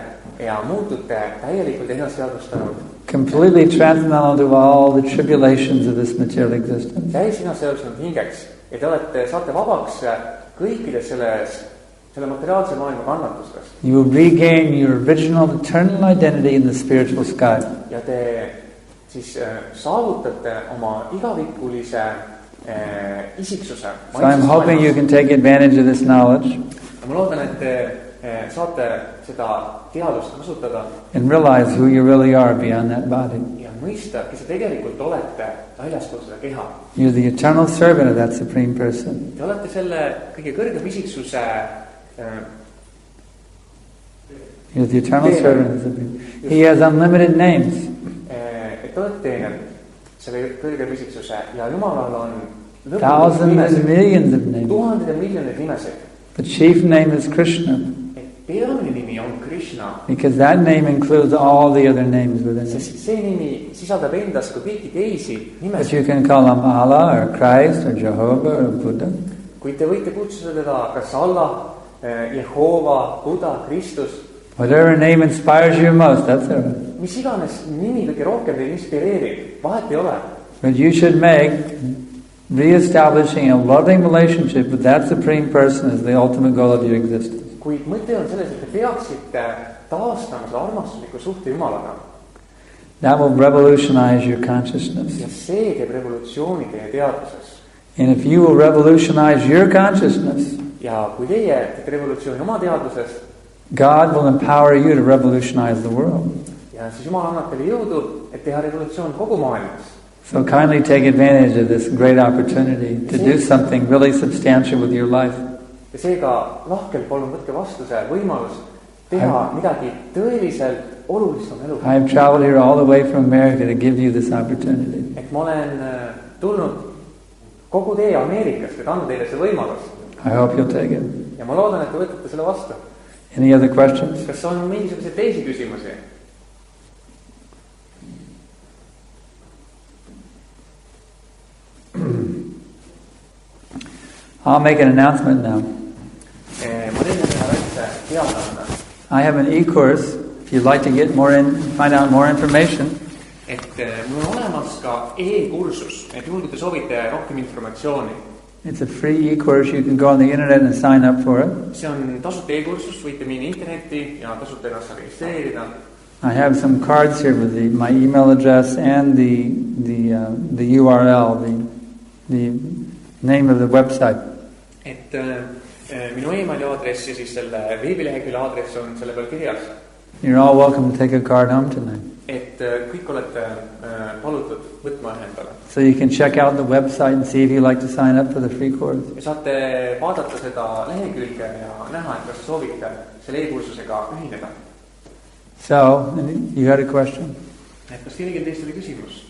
ja muutute täielikult ennast teadvustanud. Completely transcendental to all the tribulations of this material existence. Täis ennast teadvustanud hingeks ja te saate vabaks kõikides selle materiaalse maailma kannatustest. You will regain your original eternal identity in the spiritual sky. Ja te siis saavutate oma igavikulise isiksuse. So I'm hoping you can take advantage of this knowledge. Ma loodan, et te saate seda teadust kasutada. And realize who you really are beyond that body. Ja mõista, kes te tegelikult olete väljaspool seda keha. You're the eternal servant of that Supreme Person. Te olete selle kõige kõrgem isiksuse You're the eternal servant of the Supreme. He has unlimited names. Et olete teener selle kõrgem isiksuse ja Jumalal on thousands and millions of names. Tuhanded ja miljonid nimesid. The chief name is Krishna. Et peamine nimi on Krishna. Because that name includes all the other names within it. Sest see nimi sisaldab endas ka kõiki teisi nimesid. But you can call him Allah or Christ or Jehovah or Buddha. kuid te võite kutsuda teda kas Allah, Jehoova, Buddha, Kristus. Whatever name inspires you most, that's it. Mis iganes nimi kõige rohkem teid inspireerib, vahet ei ole. But you should make re-establishing a loving relationship with that Supreme Person as the ultimate goal of your existence. Kuid mõte on selles, et te peaksite taastama selle armastusliku suhte Jumalaga. That will revolutionize your consciousness. Ja see teeb revolutsiooni teie teadvuses. And if you will revolutionize your consciousness, Ja kui teie teete revolutsiooni oma teadvuses, God will empower you to revolutionize the world. ja siis Jumal annab teile jõudu, et teha revolutsioon kogu maailmas. So kindly take advantage of this great opportunity to do something really substantial with your life. Ja seega lahkelt palun võtke vastu see võimalus teha midagi tõeliselt olulist oma elu. I have traveled here all the way from America to give you this opportunity. Et ma olen tulnud kogu tee Ameerikast, et anda teile see võimalus. I hope you'll take it. Ja ma loodan, et te võtate selle vastu. Any other questions? Kas on mingisuguseid teisi küsimusi? I'll make an announcement now. Ma teen teha väikse teadlanda. I have an e-course. If you'd like to get find out more information, Et mul on olemas ka e-kursus, et juhul kui te soovite rohkem informatsiooni. it's a free e-course. You can go on the internet and sign up for it. See on tasuta e-kursus, võite minna internetti ja tasuta ennast registreerida. I have some cards here with my email address and the URL, the name of the website. Et minu emaili aadress ja siis selle veebilehekülje aadress on selle peal kirjas. You're all welcome to take a card home tonight. Et kõik olete palutud võtma ühendale. So you can check out the website and see if you'd like to sign up for the free course. Ja saate vaadata seda lehekülge ja näha, et kas soovite selle e-kursusega ühineda. So, you had a question? Et kas kellelgi teist oli küsimus?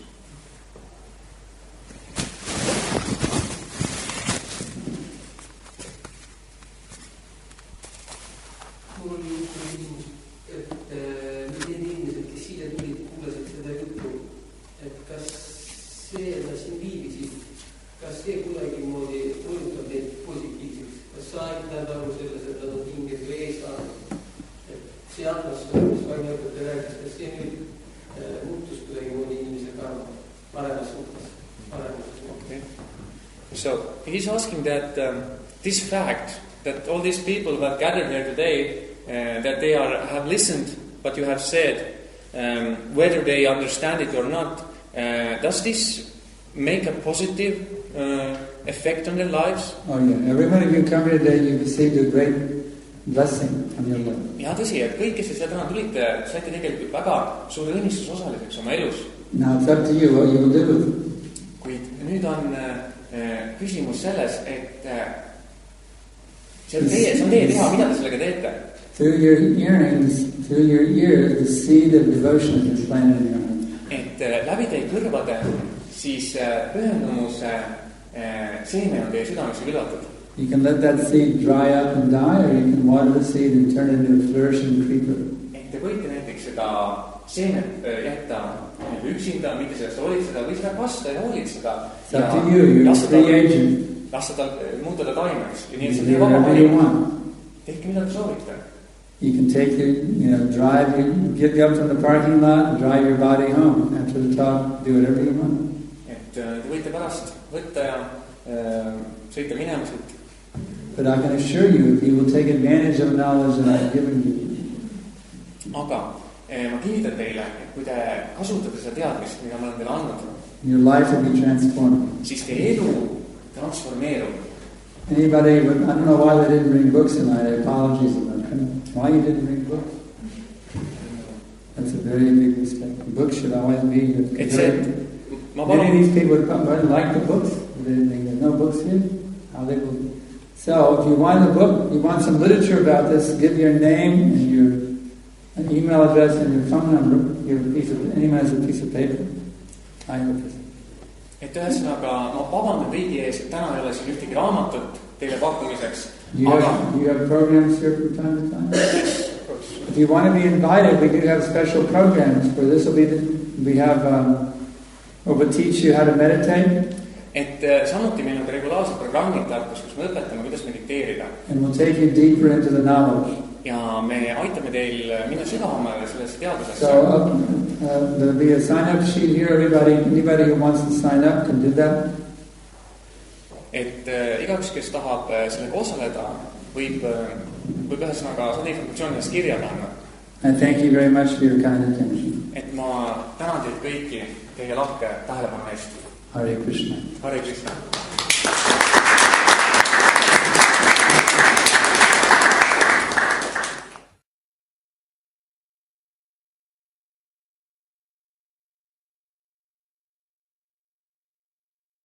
Mul oli küsimus, et need inimesed, kes siia tulid, kuulasid seda juttu, et kas see, et nad siin viibisid, kas see kuidagimoodi mõjutab neid positiivselt? Kas sa näed aru selles, et nad on hinges või ees saanud? Et see atmosfäär, mis vaimõõpete rääkis, kas see nüüd muutus kuidagimoodi inimesega paremas suhtes? Okay. So he's asking that this fact that all these people who have gathered here today, that they have listened what you have said, whether they understand it or not, does this make a positive effect on their lives? Oh yeah, every one of you come here today, you received a great blessing on your life. Ja tõsi, et kõik, kes siia täna tulite, saite tegelikult väga suure õnnistuse osaliseks oma elus. Now it's up to you what you will do with it. Kuid nüüd on küsimus selles, et see on teie teha, mida te sellega teete. Through your earrings, through your ears, the seed of devotion is planted in your heart. Et läbi teie kõrvade, siis pühendumuse seeme on teie südamesse külvatud. You can let that seed dry up and die, or you can water the seed and turn it into a flourishing creeper. Et te võite näiteks seda seemet jätta üksinda, mitte sellest hoolitseda, või seda kasta ja hoolitseda. It's up to you, you're a free agent. Lasta tal muuta ta taimeks. Ja nii, et You see can do teie vaba whatever you valik. want. Tehke, mida te soovite. You can take get up from the parking lot and drive your body home after the talk, do whatever you want. Et te võite pärast võtta ja sõita minema siit. But I can assure you, if you will take advantage of the knowledge that I've given you, Aga ma kinnitan teile, et kui te kasutate seda teadmist, mida ma olen teile andnud, your life will be transformed. siis teie elu transformeerub. Anybody, I don't know why they didn't bring books tonight. Apologies about that. Why you didn't bring books? That's a very big mistake. Books should always be here. Et see, ma Many of palun, these people would like the books. There's no books here. How they will. So, if you want a book, you want some literature about this, give your name and your an email address and your phone number. Give a piece of, anyone has a piece of paper. I hope this. et ühesõnaga ma vabandan kõigi ees, et täna ei ole siin ühtegi raamatut teile pakkumiseks. You have programs here from time to time? If you want to be invited, we do have special programs. For this will be, we'll teach you how to meditate. et samuti meil on regulaarsed programmid Tartus, kus me õpetame, kuidas mediteerida. And we'll take you deeper into the knowledge. Ja me aitame teil minna sügavamale sellesse teadusesse. So there'll be a sign-up sheet here. Anybody who wants to sign up can do that. Et igaüks, kes tahab sellega osaleda, võib ühesõnaga seda informatsiooni ennast kirja panna. I thank you very much for your kind attention. Et ma tänan teid kõiki teie lahke tähelepanu eest. Hare Krishna. Hare Krishna.